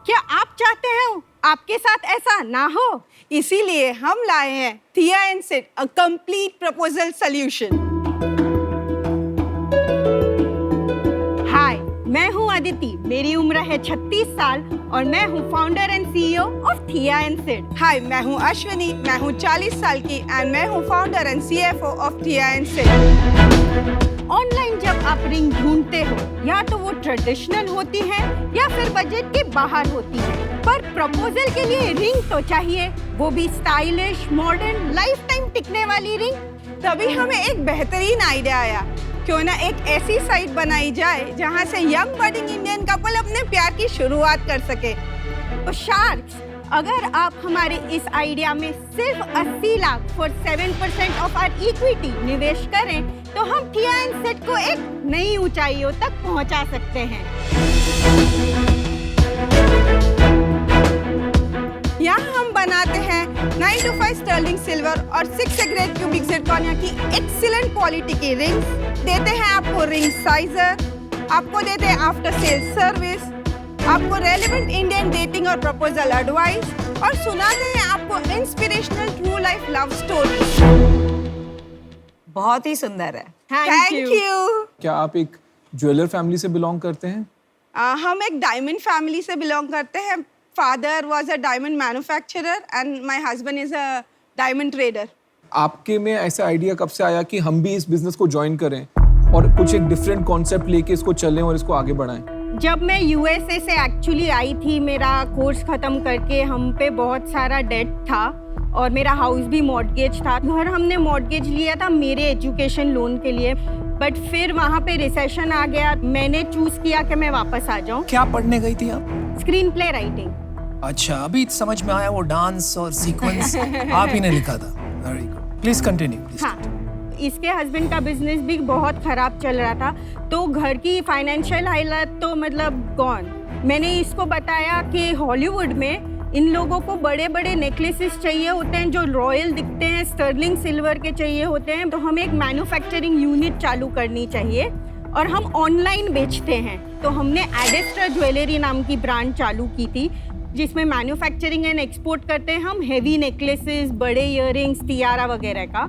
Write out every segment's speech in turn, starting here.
क्या आप चाहते हैं आपके साथ ऐसा ना हो? इसीलिए हम लाए हैं Thia and Sid, a complete proposal solution. Hi, मैं हूँ अदिति, मेरी उम्र है 36 साल और मैं हूँ फाउंडर एंड सीईओ ऑफ थिया एंड सिड। हाय, मैं हूँ अश्विनी, मैं हूँ 40 साल की एंड मैं हूँ फाउंडर एंड सीएफओ ऑफ थिया एंड सिड। ऑनलाइन जब आप रिंग ढूंढते हो, या तो वो ट्रेडिशनल होती है या फिर बजट के बाहर होती है, पर प्रपोजल के लिए रिंग तो चाहिए, वो भी स्टाइलिश, मॉडर्न, लाइफ टाइम टिकने वाली रिंग। तभी हमें एक बेहतरीन आइडिया आया, क्यों ना एक ऐसी साइट बनाई जाए जहां से यंग बडिंग इंडियन कपल अपने प्यार की शुरुआत कर सके। तो शार्क्स, अगर आप हमारे इस आइडिया में सिर्फ 80 lakh for 7% of our equity निवेश करें, तो हम थिया एंड सिड को एक नई ऊंचाइयों तक पहुंचा सकते हैं। यहाँ हम बनाते हैं 9 to 5 स्टर्लिंग सिल्वर और 6 ग्रेड क्यूबिक जिरकॉनिया की एक्सीलेंट क्वालिटी की रिंग्स, देते हैं आपको रिंग साइजर, आपको देते हैं आफ्टर सेल सर्विस, आपको रेलेवेंट इंडियन डेटिंग और प्रपोजल एडवाइस और सुनाते हैं आपको inspirational true life love story. बहुत ही सुंदर है। Thank you. क्या आप एक ज्वेलर फैमिली से बिलोंग करते हैं? हम एक डायमंड फैमिली से बिलोंग करते हैं। Father was a diamond manufacturer and my husband is a diamond trader. आपके में ऐसा आइडिया कब से आया कि हम भी इस बिजनेस को ज्वाइन करें और कुछ एक डिफरेंट कॉन्सेप्ट लेके इसको चलें और इसको आगे बढ़ाएं? जब मैं यूएसए से एक्चुअली आई थी, मेरा कोर्स खत्म करके हम पे बहुत सारा डेट था और मेरा हाउस भी मॉर्टगेज था। घर हमने मॉर्टगेज लिया था मेरे एजुकेशन लोन के लिए, बट फिर वहाँ पे रिसेशन आ गया। मैंने चूज किया कि मैं वापस आ जाऊँ। क्या पढ़ने गई थी आप? Screen play writing. अच्छा, अभी समझ में आया वो डांस और सीक्वेंस आप ही ने लिखा था। Very good, please continue. हाँ, इसके हस्बैंड का बिजनेस भी बहुत खराब चल रहा था, तो घर की फाइनेंशियल हालत तो मतलब गॉन। मैंने इसको बताया कि हॉलीवुड में इन लोगों को बड़े बड़े नेकलेसेस चाहिए होते हैं जो रॉयल दिखते हैं, स्टर्लिंग सिल्वर के चाहिए होते हैं, तो हमें एक मैन्युफैक्चरिंग यूनिट चालू करनी चाहिए और हम ऑनलाइन बेचते हैं। तो हमने एडेस्ट्रा ज्वेलरी नाम की ब्रांड चालू की थी, जिसमें मैन्युफैक्चरिंग एंड एक्सपोर्ट करते हैं हम हेवी नेकलेसेस, बड़े इयररिंग्स, टियारा वगैरह का।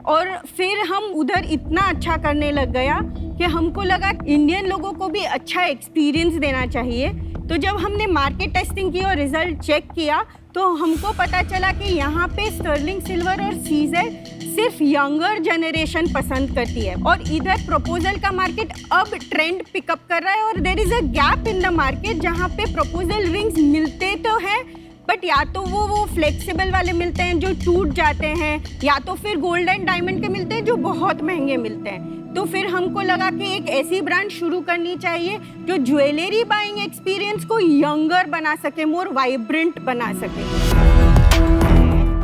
और फिर हम उधर इतना अच्छा करने लग गया कि हमको लगा इंडियन लोगों को भी अच्छा एक्सपीरियंस देना चाहिए। तो जब हमने मार्केट टेस्टिंग की और रिजल्ट चेक किया, तो हमको पता चला कि यहाँ पे स्टर्लिंग सिल्वर और सीजेड सिर्फ यंगर जनरेशन पसंद करती है और इधर प्रपोजल का मार्केट अब ट्रेंड पिकअप कर रहा है और there is a gap in the market जहाँ पे प्रपोजल रिंग्स मिलते तो हैं, बट या तो वो फ्लेक्सिबल वाले मिलते हैं जो टूट जाते हैं, या तो फिर गोल्ड एंड डायमंड के मिलते हैं जो बहुत महंगे मिलते हैं। तो फिर हमको लगा कि एक ऐसी ब्रांड शुरू करनी चाहिए जो ज्वेलरी बाइंग एक्सपीरियंस को यंगर बना सके, मोर वाइब्रेंट बना सके।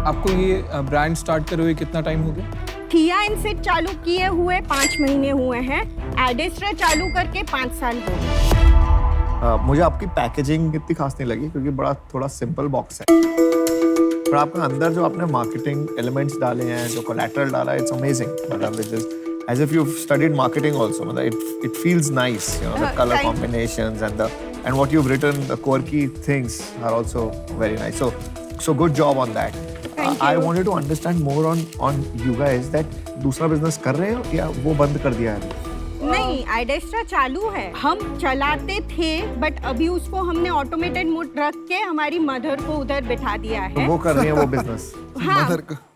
आपको ये ब्रांड स्टार्ट करे हुए कितना टाइम हो गया? थिया एंड सिड चालू किए हुए 5 महीने हुए हैं, एडेस्ट्रा चालू करके 5 साल हो गए। मुझे आपकी पैकेजिंग इतनी खास नहीं लगी क्योंकि बड़ा थोड़ा सिंपल बॉक्स है, पर आपका अंदर जो आपने मार्केटिंग एलिमेंट्स डाले हैं, जो कोलैटरल डाला है, इट्स अमेजिंग। मतलब it is as if you've studied marketing also. It feels nice, you know, the color combinations and what you've written, the quirky things are also very nice. So good job on that. I wanted to understand more on you guys that दूसरा business कर रहे हो या वो बंद कर दिया है? नहीं, एडेस्ट्रा चालू है। हम चलाते थे, बट अभी उसको हमने ऑटोमेटेड मोड रख के हमारी मदर को उधर बिठा दिया है। वो कर रही है वो बिजनेस। हाँ,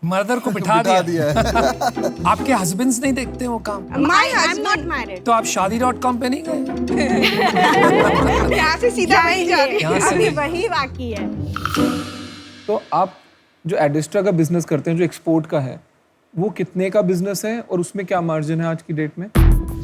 मदर को बिठा दिया है। आपके हस्बैंड्स नहीं देखते वो काम? आई एम नॉट मैरिड। तो आप शादी.com पे नहीं गए? यहाँ से सीधा वहीं जा रही है। अभी वही बाकी है। तो आप जो एडेस्ट्रा का बिजनेस करते हैं, जो एक्सपोर्ट का है, वो कितने का बिजनेस है और उसमें क्या मार्जिन है आज की डेट में?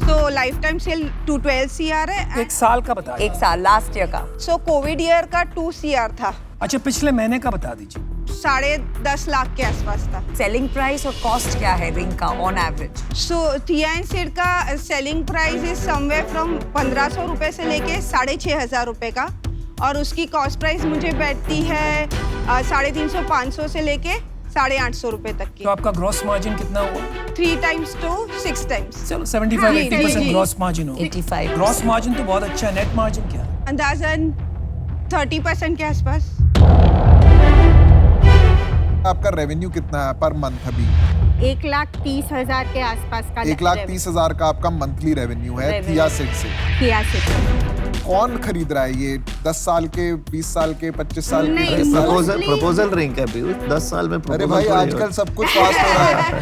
तो लाइफ टाइम सेल 212 CR है। 1 साल का बता। 1 साल लास्ट ईयर का। सो कोविड ईयर का 2 CR था। अच्छा, पिछले महीने का बता दीजिए। 10.5 लाख के आसपास था। सेलिंग प्राइस और कॉस्ट क्या है रिंग का ऑन एवरेज? सो थिया एंड सिड का selling price is somewhere from 1500 रुपए से लेके 6500 रुपए का, और उसकी कॉस्ट प्राइस मुझे बैठती है 350-500 से लेके 850 रुपए तक की। तो आपका ग्रॉस मार्जिन कितना हुआ? 3 times to 6 times। चलो 75-80% ग्रॉस मार्जिन हो। 85। ग्रॉस मार्जिन तो बहुत अच्छा है, नेट मार्जिन क्या है? अंदाजन 30% के आसपास। आपका रेवेन्यू कितना है पर मंथ अभी? 1,30,000 के आसपास का 1,30,000 का आपका मंथली रेवेन्यू है थिया सीड से। किया से। कौन खरीद रहा है ये? 10 साल के, 20 साल के, 25 साल के? नहीं, 30 साल के? mostly- प्रपोजल रिंग है पीयूष, 10 साल में अरे proposal भाई थोड़ी आजकल होती। सब कुछ फास्ट हो रहा है।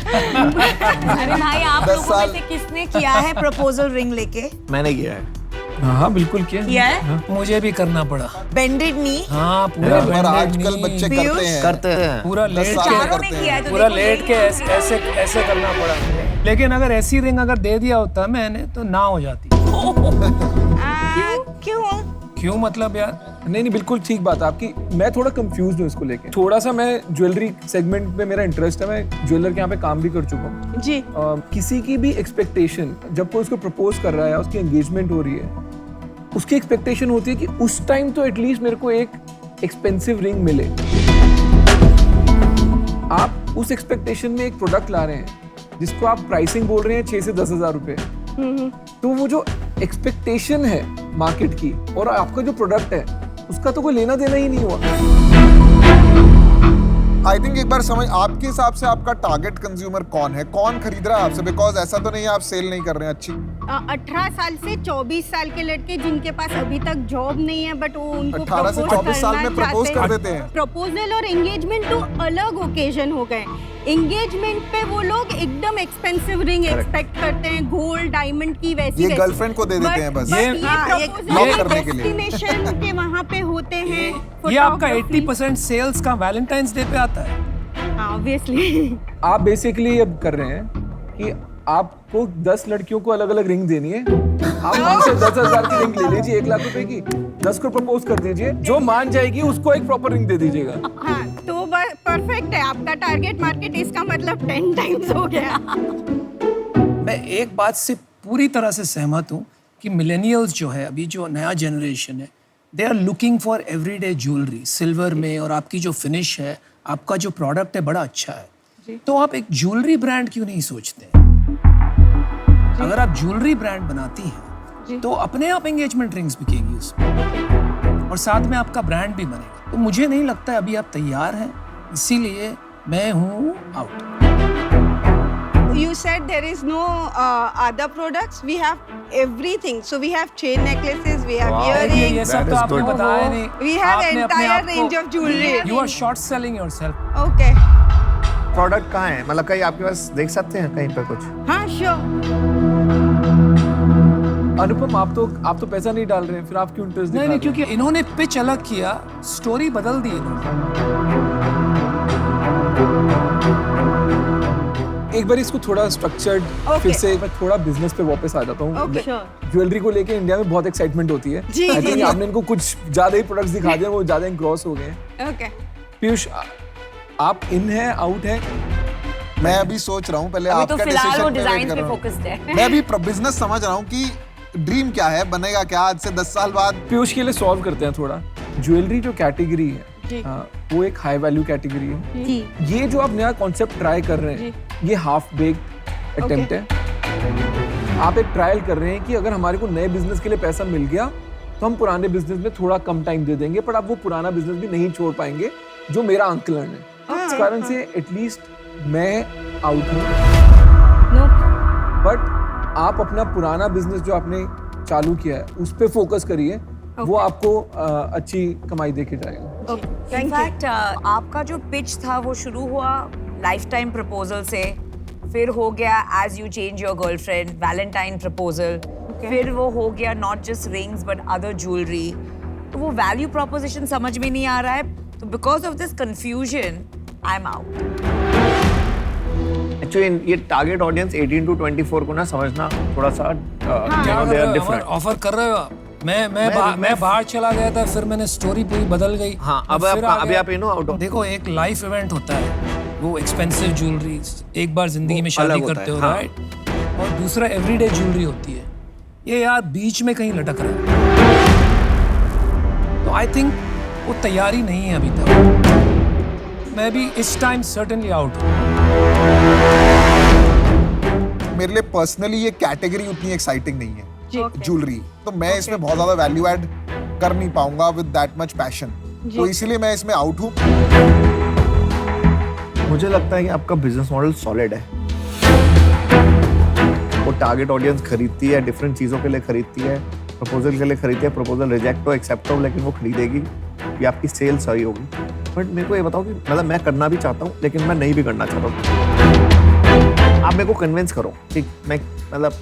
अरे भाई आप 10 लोगों साल- में से किसने किया है प्रपोजल रिंग लेके? मैंने किया है। हाँ बिल्कुल किया किया है? मुझे भी करना पड़ा। बेंडेड नी? हाँ पूरा पर bended आजकल knee, बच्चे पीयूष? करते हैं। करते हैं। पूरा 10 लेट साल के में चारों ने करते किया है हैं। तो पूरा देखो लेट के यही ऐसे ऐसे करना पड़ा। लेकिन अगर ऐसी रिंग अगर दे दिया होता मैंने तो ना हो जाती। क्यों? क्यों मतलब यार? नहीं बिल्कुल ठीक बात है आपकी। मैं थोड़ा कंफ्यूज हूँ इसको लेके। थोड़ा सा मैं ज्वेलरी सेगमेंट में मेरा इंटरेस्ट है, मैं ज्वेलर के यहाँ पे काम भी कर चुका हूँ। जी। किसी की भी एक्सपेक्टेशन जब कोई उसको प्रपोज कर रहा है, उसकी एंगेजमेंट हो रही है, उसकी एक्सपेक्टेशन होती है कि उस टाइम तो एटलीस्ट मेरे को एक एक्सपेंसिव रिंग मिले। आप उस एक्सपेक्टेशन में एक प्रोडक्ट ला रहे हैं जिसको आप प्राइसिंग बोल रहे हैं 6 से 10,000 रुपए, तो वो जो एक्सपेक्टेशन है मार्केट की और आपका जो प्रोडक्ट है उसका तो कोई लेना देना ही नहीं हुआ। आई थिंक एक बार समझ, आपके हिसाब से आपका टारगेट कंज्यूमर कौन है? कौन खरीद रहा है आपसे? बिकॉज ऐसा तो नहीं है आप सेल नहीं कर रहे हैं अच्छी। 18 साल से 24 साल के लड़के जिनके पास अभी तक जॉब नहीं है बट वो उनको 18 से 24 साल में प्रपोज कर देते हैं। प्रपोजल और एंगेजमेंट तो अलग ओकेजन हो गए। एंगेजमेंट पे वो लोग एकदम एक्सपेंसिव रिंग एक्सपेक्ट करते हैं, गोल्ड डायमंड की वैसी ये वैसी। गर्लफ्रेंड को दे देते हैं बस। ये lock प्रपोजल करने के लिए। डेस्टिनेशन के वहाँ पे होते हैं। ये आपका photography। 80% सेल्स का वैलेंटाइंस डे पे आता है। हाँ ऑब्वियसली। आप बेसिकली अब कर रहे हैं कि आपको 10 लड़कियों को अलग अलग रिंग देनी है। आप उनसे 10,000 की रिंग ले लीजिए, 1,00,000 रुपए की, 10 को प्रपोज कर दीजिए, जो मान जाएगी उसको एक प्रॉपर रिंग दे दीजिएगा। हाँ तो परफेक्ट है आपका टारगेट मार्केट। इसका मतलब 10 टाइम्स हो गया। मैं एक बात से पूरी तरह से सहमत हूँ कि मिलेनियल्स जो है, अभी जो नया जनरेशन है, they are looking for everyday jewellery silver में, और आपकी जो फिनिश है, आपका जो प्रोडक्ट है बड़ा अच्छा है। तो आप एक ज्वेलरी ब्रांड क्यों नहीं सोचते? अगर आप ज्वेलरी ब्रांड बनाती हैं तो अपने आप एंगेजमेंट रिंग्स बिकेगी उसमें और साथ में आपका ब्रांड भी बनेगा। तो मुझे नहीं लगता अभी आप तैयार हैं, इसीलिए मैं हूँ out. You said there is no other products. We have everything. So we have chain necklaces, we have ये earrings, सब That तो is आपने good. बताया नहीं। we have आपने अपने entire आप को- range of jewelry. You are short selling yourself. Okay. Product कहाँ है? मतलब कहीं आपके पास देख सकते हैं कहीं पे कुछ? हाँ श्योर। अनुपम आप तो पैसा नहीं डाल रहे हैं, फिर आप क्यों इंटरेस्ट दिखा नहीं रहे नहीं, हैं? क्योंकि इन्होंने पिच अलग किया, स्टोरी बदल दी इन्होंने। एक बार इसको थोड़ा स्ट्रक्चर्ड Okay. फिर से मैं थोड़ा बिजनेस पे वापस आ जाता हूँ। Okay, sure. ज्वेलरी को लेके इंडिया में बहुत एक्साइटमेंट होती है। जी, I जी, think जी। आपने इनको कुछ ज्यादा ही प्रोडक्ट्स दिखा दिए, वो ज्यादा इंग्रॉस हो गए हैं। Okay. पीयूष आप इन है आउट है? मैं अभी सोच रहा हूँ, पहले अभी आपका तो फिलहाल वो डिसीजन पे डिजाइन वेट कर पे रहा हूँ। फोकस्ड है। मैं अभी बिजनेस समझ रहा हूँ कि ड्रीम क्या है, बनेगा क्या आज से 10 साल बाद? पीयूष के लिए सॉल्व करते हैं थोड़ा। ज्वेलरी जो कैटेगरी है वो एक हाई वैल्यू कैटेगरी है। जी ये जो आप नया कॉन्सेप्ट ट्राई कर रहे हैं, ये हाफ बेक्ड अटेम्प्ट है। आप एक ट्रायल कर रहे हैं कि अगर हमारे को नए बिजनेस के लिए पैसा मिल गया तो हम पुराने बिजनेस में थोड़ा कम टाइम दे देंगे, पर आप वो पुराना बिजनेस भी नहीं छोड़ पाएंगे जो मेरा आंकलन है। इस कारण से एटलीस्ट मैं आउट हूँ, नो बट आप अपना पुराना बिजनेस जो आपने चालू किया है उस पे फोकस करिए, वो आपको अच्छी कमाई देके जाएगा। इनफैक्ट आपका जो पिच था वो शुरू हुआ लाइफ टाइम प्रपोजल से, फिर हो गया as you change your girlfriend Valentine proposal, फिर वो हो गया not just rings but other jewellery. तो वो वैल्यू प्रोपोजिशन समझ में नहीं आ रहा है, तो because of this confusion I am out. Actually ये टारगेट ऑडियंस 18 to 24 को ना समझना थोड़ा सा दे आर डिफरेंट। ऑफर कर रहे हो आप? मैं बाहर चला गया था, फिर मैंने स्टोरी पूरी बदल गई। हाँ, अब फिर आपका आ अभी गया। आप इन आउट ऑफ। देखो एक लाइफ इवेंट होता है, वो एक्सपेंसिव ज्वेलरी एक बार जिंदगी में शादी अलग होता करते है, हो, हाँ। राइट? और दूसरा एवरीडे ज्वेलरी होती है। ये यार बीच में कहीं लटक रहा है, तो आई थिंक वो तैयारी नहीं है अभी तक। मैं भी इस टाइम सर्टेनली आउट हूँ। मेरे लिए पर्सनली ये कैटेगरी उतनी एक्साइटिंग नहीं है ज्वेलरी, तो मैं इसमें बहुत ज्यादा वैल्यू ऐड कर नहीं पाऊंगा विद दैट मच पैशन, तो इसीलिए मैं इसमें आउट हूँ। मुझे लगता है कि आपका बिजनेस मॉडल सॉलिड है। वो टारगेट ऑडियंस खरीदती है, डिफरेंट चीज़ों के लिए खरीदती है, प्रपोजल के लिए खरीदती है, प्रपोजल रिजेक्ट हो एक्सेप्ट हो, लेकिन वो खरीदेगी, ये आपकी सेल सही होगी। बट मेरे को ये बताओ कि मतलब मैं करना भी चाहता हूँ लेकिन मैं नहीं भी करना चाहता हूँ। आप मेरे को कन्विंस करो कि मैं मतलब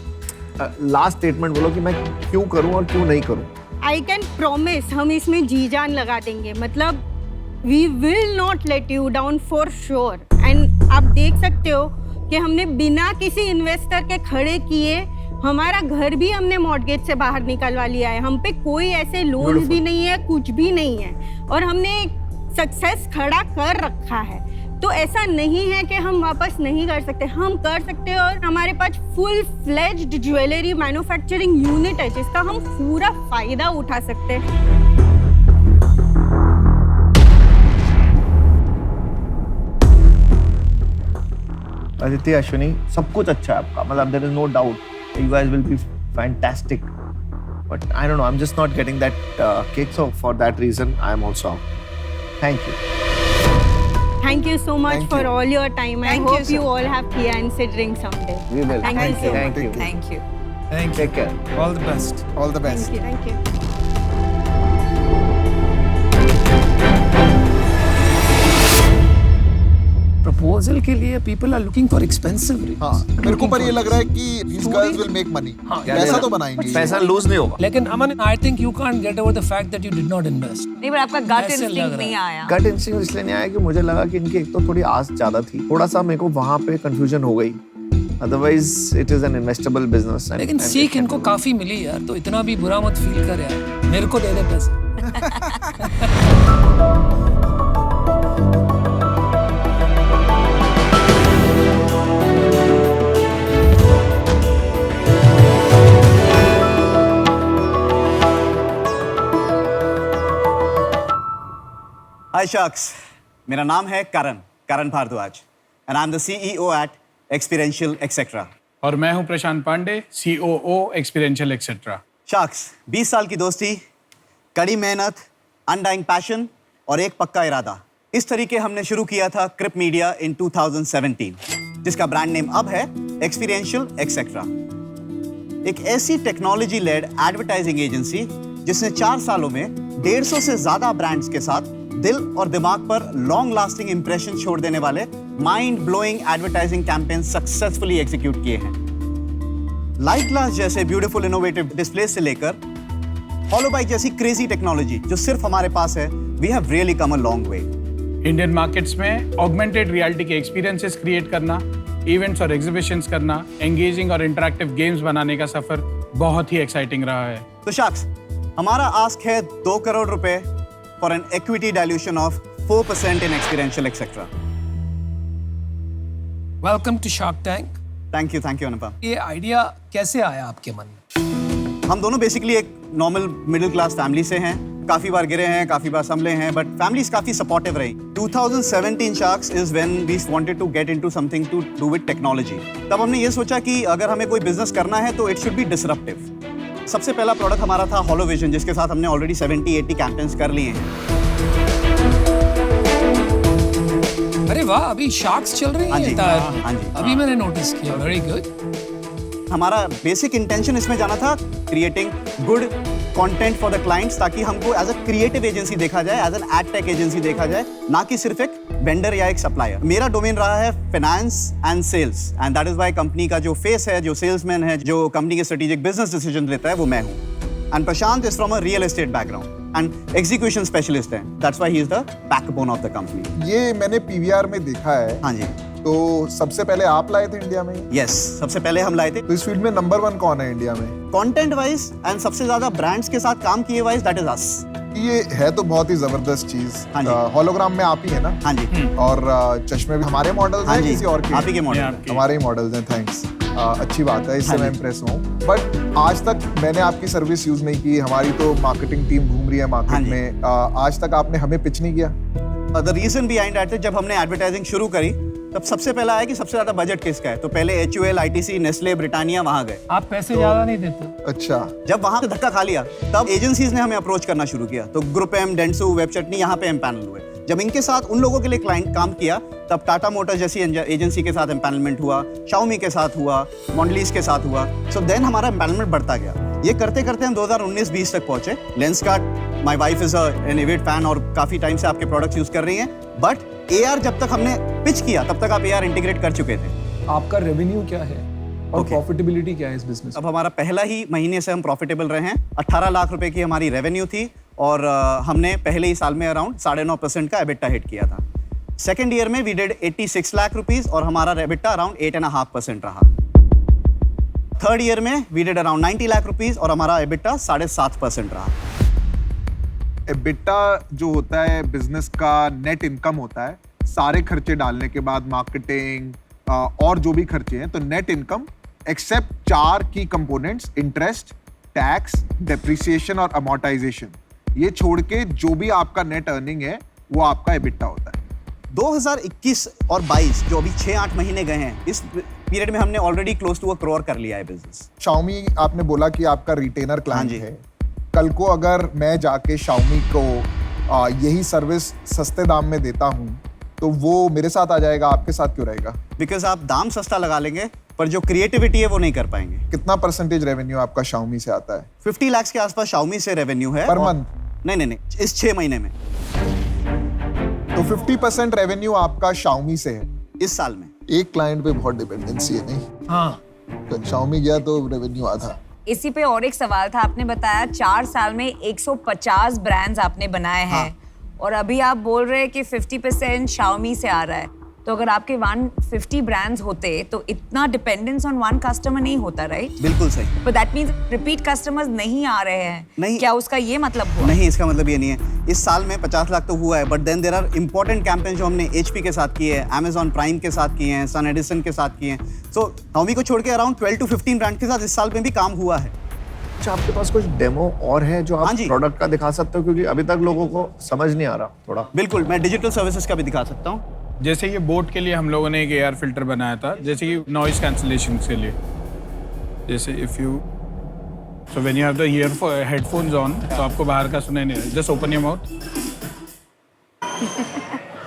लास्ट स्टेटमेंट बोलो कि मैं क्यों करूँ और क्यों नहीं करूँ। आई कैन प्रॉमिस हम इसमें जी जान लगा देंगे, मतलब we will not let you down for sure. And आप देख सकते हो कि हमने बिना किसी इन्वेस्टर के खड़े किए हमारा घर भी हमने मॉर्गेज से बाहर निकलवा लिया है। हम पे कोई ऐसे लोन भी नहीं है, कुछ भी नहीं है, और हमने सक्सेस खड़ा कर रखा है। तो ऐसा नहीं है कि हम वापस नहीं कर सकते, हम कर सकते हैं। और हमारे पास full fledged jewellery manufacturing unit है जिसका हम पूरा फायदा उठा सकते हैं। आदित्य, अश्विनी, सब कुछ अच्छा है आपका, मतलब there is no doubt you guys will be fantastic, but I don't know, I am just not getting that kick, so for that reason I am also out. Thank you. Thank you so much Thank for you. all your time. I Thank you, hope sir. you all have fiancé drink someday. We will. Thank you so much. Thank you. Thank you. Thank you. Take care. All the best. All the best. Thank you. Proposal के लिए people are looking for expensive rings. हाँ, मेरे को पर ये लग रहा है कि these girls will make money, पैसा तो बनाएंगी। पैसा लूज नहीं होगा। लेकिन अमन, I think you can't get over the fact that you did not invest. नहीं, पर आपका गट ऐसे लग इंस्टिंक्ट रहा नहीं है। आया। गट इंस्टिंक्ट इसलिए नहीं आया कि मुझे लगा कि इनकी एक तो थोड़ी आस ज्यादा थी, थोड़ा सा मेरे को वहां पे कंफ्यूजन हो गई। Otherwise it is an investable business. लेकिन सीख इनको काफी मिली यार, तो इतना भी बुरा मत फील कर यार, मेरे को दे दे पैसे। हाय शार्क्स, मेरा नाम है Karan Bhardwaj and I am the CEO at experiential etcetera. और मैं हूं Prashant Pandey, COO experiential etcetera. Sharks, 20 साल की दोस्ती, कड़ी मेहनत, अनडाइंग पैशन और एक पक्का इरादा, इस तरीके हमने शुरू किया था क्रिप मीडिया इन 2017, जिसका ब्रांड नेम अब है एक्सपीरियंशियल एक्सेट्रा। एक ऐसी टेक्नोलॉजी लेड एडवर्टाइजिंग एजेंसी जिसने 4 सालों में 150 से ज्यादा ब्रांड्स के साथ दिल और दिमाग पर लॉन्ग लास्टिंग इंप्रेशन छोड़ देने वाले mind blowing advertising campaign successfully execute किए हैं। लाइट ग्लास जैसे ब्यूटीफुल इनोवेटिव डिस्प्ले से लेकर हॉलोबाइक जैसी क्रेजी टेक्नोलॉजी जो सिर्फ हमारे पास है, we have really come a long way. Indian markets में ऑगमेंटेड रियलिटी के एक्सपीरियंसेस क्रिएट करना, इवेंट्स और एग्जीबिशंस करना, एंगेजिंग और इंटरैक्टिव गेम्स बनाने का सफर बहुत ही एक्साइटिंग रहा है। तो शार्क्स, हमारा आस्क है 2 करोड़ रुपए for an equity dilution of 4% in experiential etcetera. Welcome to shark tank. Thank you Anupam. ये आइडिया कैसे आया आपके मन में? हम दोनों बेसिकली एक नॉर्मल मिडिल क्लास फैमिली से हैं, काफी बार गिरे हैं, काफी बार संभले हैं, बट फैमिलीज काफी सपोर्टिव रही। 2017 sharks is when we wanted to get into something to do with technology. तब हमने ये सोचा कि अगर हमें कोई बिजनेस करना है तो इट शुड बी डिसरप्टिव। सबसे पहला प्रोडक्ट हमारा था हॉलोविजन, जिसके साथ हमने ऑलरेडी 70-80 कैंपेन्स कर लिए हैं। अरे वाह, अभी शार्क्स चल रही हाँ जी, है। हाँ जी। अभी मैंने नोटिस किया। Very good. हमारा बेसिक इंटेंशन इसमें जाना था creating good content for the clients, ताकि हमको एज अ क्रिएटिव एजेंसी देखा जाए, as an ad tech agency देखा जाए, ना कि सिर्फ एक वेंडर या एक सप्लायर। मेरा डोमेन रहा है finance and sales, and that is why company का जो फेस है, जो सेल्समैन है, जो कंपनी के स्ट्रेटेजिक बिजनेस डिसीजन लेता है, वो मैं हूँ। And Prashant is from a real estate background and execution specialist है। That's why he is the backbone of the company. ये मैंने PVR में देखा है। हाँ जी, तो सबसे पहले आप लाए थे इंडिया में? यस, सबसे पहले हम लाए थे। तो इस फील्ड में नंबर 1 कौन है इंडिया में? कंटेंट वाइज एंड सबसे ज्यादा ब्रांड्स के साथ काम किए वाइज, दैट इज अस। ये है तो बहुत ही जबरदस्त चीज। हाँ जी। हॉलोग्राम में आप ही है ना? हाँ जी, और चश्मे भी हमारे मॉडल्स हाँ हैं जी, किसी और के? आप ही के मॉडल। हमारे ही मॉडल्स हैं। थैंक्स, अच्छी बात है, इससे हाँ मैं जी। इम्प्रेस हूँ। बट आज तक मैंने आपकी सर्विस यूज नहीं की। हमारी तो मार्केटिंग टीम घूम रही है हाँ मार्केट जी। में। आज तक आपने हमें पिच नहीं किया। द रीजन बिहाइंड दैट, जब हमने एडवर्टाइजिंग शुरू करी तब सबसे पहला आया कि सबसे ज्यादा बजट किसका है, तो पहले HUL, ITC, नेस्ले, ब्रिटानिया वहां गए। आप पैसे ज्यादा नहीं देते। अच्छा, जब वहां से धक्का खा लिया तब एजेंसीज ने हमें अप्रोच करना शुरू किया, तो ग्रुप एम, डेंसू, वेब चटनी यहाँ पे एम्पैनल हुए। जब इनके साथ उन लोगों के लिए क्लाइंट काम किया तब टाटा मोटर्स जैसी एजेंसी के साथ एम्पैनलमेंट हुआ, Xiaomi के साथ हुआ, Mondelez के साथ हुआ। सो देन हमारा एम्पैनलमेंट बढ़ता गया। ये करते करते हम 2019-20 तक पहुंचे। Lenskart, my wife is an avid fan और काफी टाइम से आपके प्रोडक्ट्स यूज कर रही हैं, बट AR जब तक हमने पिच किया तब तक आप AR इंटीग्रेट कर चुके थे। आपका रेवेन्यू क्या है और प्रॉफिटेबिलिटी क्या है इस बिजनेस? अब हमारा पहला ही महीने से हम प्रॉफिटेबल रहे हैं। 18 लाख रुपए की हमारी रेवेन्यू थी और हमने पहले ही साल में अराउंड 9.5% का एबिटा हिट किया था। सेकेंड ईयर में वी डिड 86 लाख रुपीस और हमारा एबिटा अराउंड 8.5% रहा। थर्ड ईयर में we did around 90 lakh rupees और हमारा एबिटा 7.5% रहा। एबिटा जो होता है बिजनेस का नेट इनकम होता है, सारे खर्चे डालने के बाद, मार्केटिंग और जो भी खर्चे हैं, तो नेट इनकम एक्सेप्ट 4 की कंपोनेंट्स, इंटरेस्ट, टैक्स, डेप्रिसिएशन और अमोर्टाइजेशन, ये छोड़ के जो भी आपका नेट अर्निंग है वो आपका एबिटा होता है। 2021 और 22 जो अभी 6-8 महीने गए हैं, इस पीरियड में हमने ऑलरेडी क्लोज टू 1 करोड़ कर लिया है बिजनेस। Xiaomi आपने बोला कि आपका रिटेनर क्लाइंट जी। है। कल को अगर मैं जाके Xiaomi को यही सर्विस सस्ते दाम में देता हूँ तो वो मेरे साथ आ जाएगा, आपके साथ क्यों रहेगा? बिकॉज आप दाम सस्ता लगा लेंगे पर जो क्रिएटिविटी है वो नहीं कर पाएंगे। कितना परसेंटेज रेवेन्यू आपका Xiaomi से आता है 50 लाख के आसपास Xiaomi से रेवेन्यू है पर और- मंथ? नहीं, इस 6 महीने में, तो 50% रेवेन्यू आपका Xiaomi से है। इस साल में। एक क्लाइंट पे बहुत डिपेंडेंसी है, नहीं? हाँ, तो Xiaomi गया तो रेवेन्यू आधा। इसी पे और एक सवाल था, आपने बताया 4 साल में 150 ब्रांड्स आपने बनाए हैं और अभी आप बोल रहे हैं कि 50% Xiaomi से आ रहा है, तो अगर आपके 150 ब्रांड्स होते तो इतना डिपेंडेंस ऑन वन कस्टमर नहीं होता, राइट? बिल्कुल सही। But that means repeat customers नहीं आ रहे हैं। नहीं। क्या उसका ये मतलब हुआ? नहीं, इसका मतलब ये नहीं है। इस साल में 50 लाख तो हुआ है, but then there are important campaign जो हमने HP के साथ किए हैं, Amazon प्राइम के साथ किए हैं, सन एडिसन के साथ किए हैं। सो Xiaomi को छोड़ के अराउंड 12 to 15 ब्रांड के साथ इस साल में भी काम हुआ है। अच्छा, आपके पास कुछ डेमो और है जो हाँ आप जी। प्रोडक्ट का दिखा सकते हो, क्योंकि अभी तक लोगों को समझ नहीं आ रहा थोड़ा। बिल्कुल, मैं डिजिटल सर्विसेज का भी दिखा सकता हूँ। जैसे ये बोट के लिए हम लोगों ने एक एयर फिल्टर बनाया था, जैसे कि नॉइज कैंसलेशन के लिए। जैसे if you so when you have the headphones on तो आपको बाहर का सुनाई नहीं, जस्ट ओपन योर माउथ।